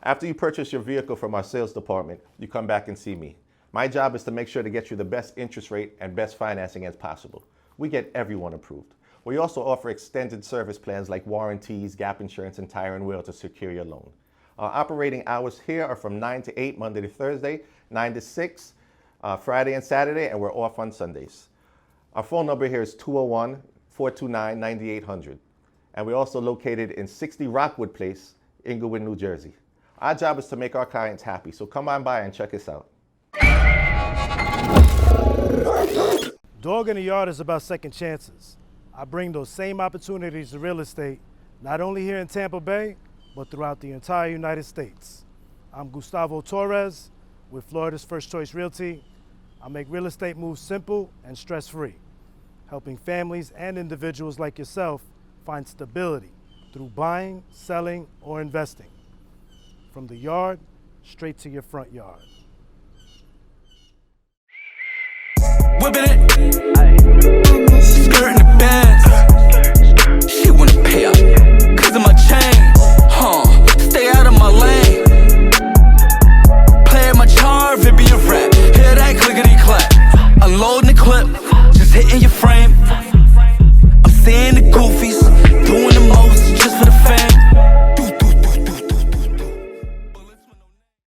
After you purchase your vehicle from our sales department, you come back and see me. My job is to make sure to get you the best interest rate and best financing as possible. We get everyone approved. We also offer extended service plans like warranties, gap insurance, and tire and wheel to secure your loan. Our operating hours here are from 9 to 8 Monday to Thursday, 9 to 6 Friday and Saturday, and we're off on Sundays. Our phone number here is 201-429-9800. And we're also located in 60 Rockwood Place, Inglewood, New Jersey. Our job is to make our clients happy, so come on by and check us out. Dog in the Yard is about second chances. I bring those same opportunities to real estate, not only here in Tampa Bay, but throughout the entire United States. I'm Gustavo Torres with Florida's First Choice Realty. I make real estate moves simple and stress-free, helping families and individuals like yourself find stability through buying, selling, or investing. From the yard, straight to your front yard. Whipping it.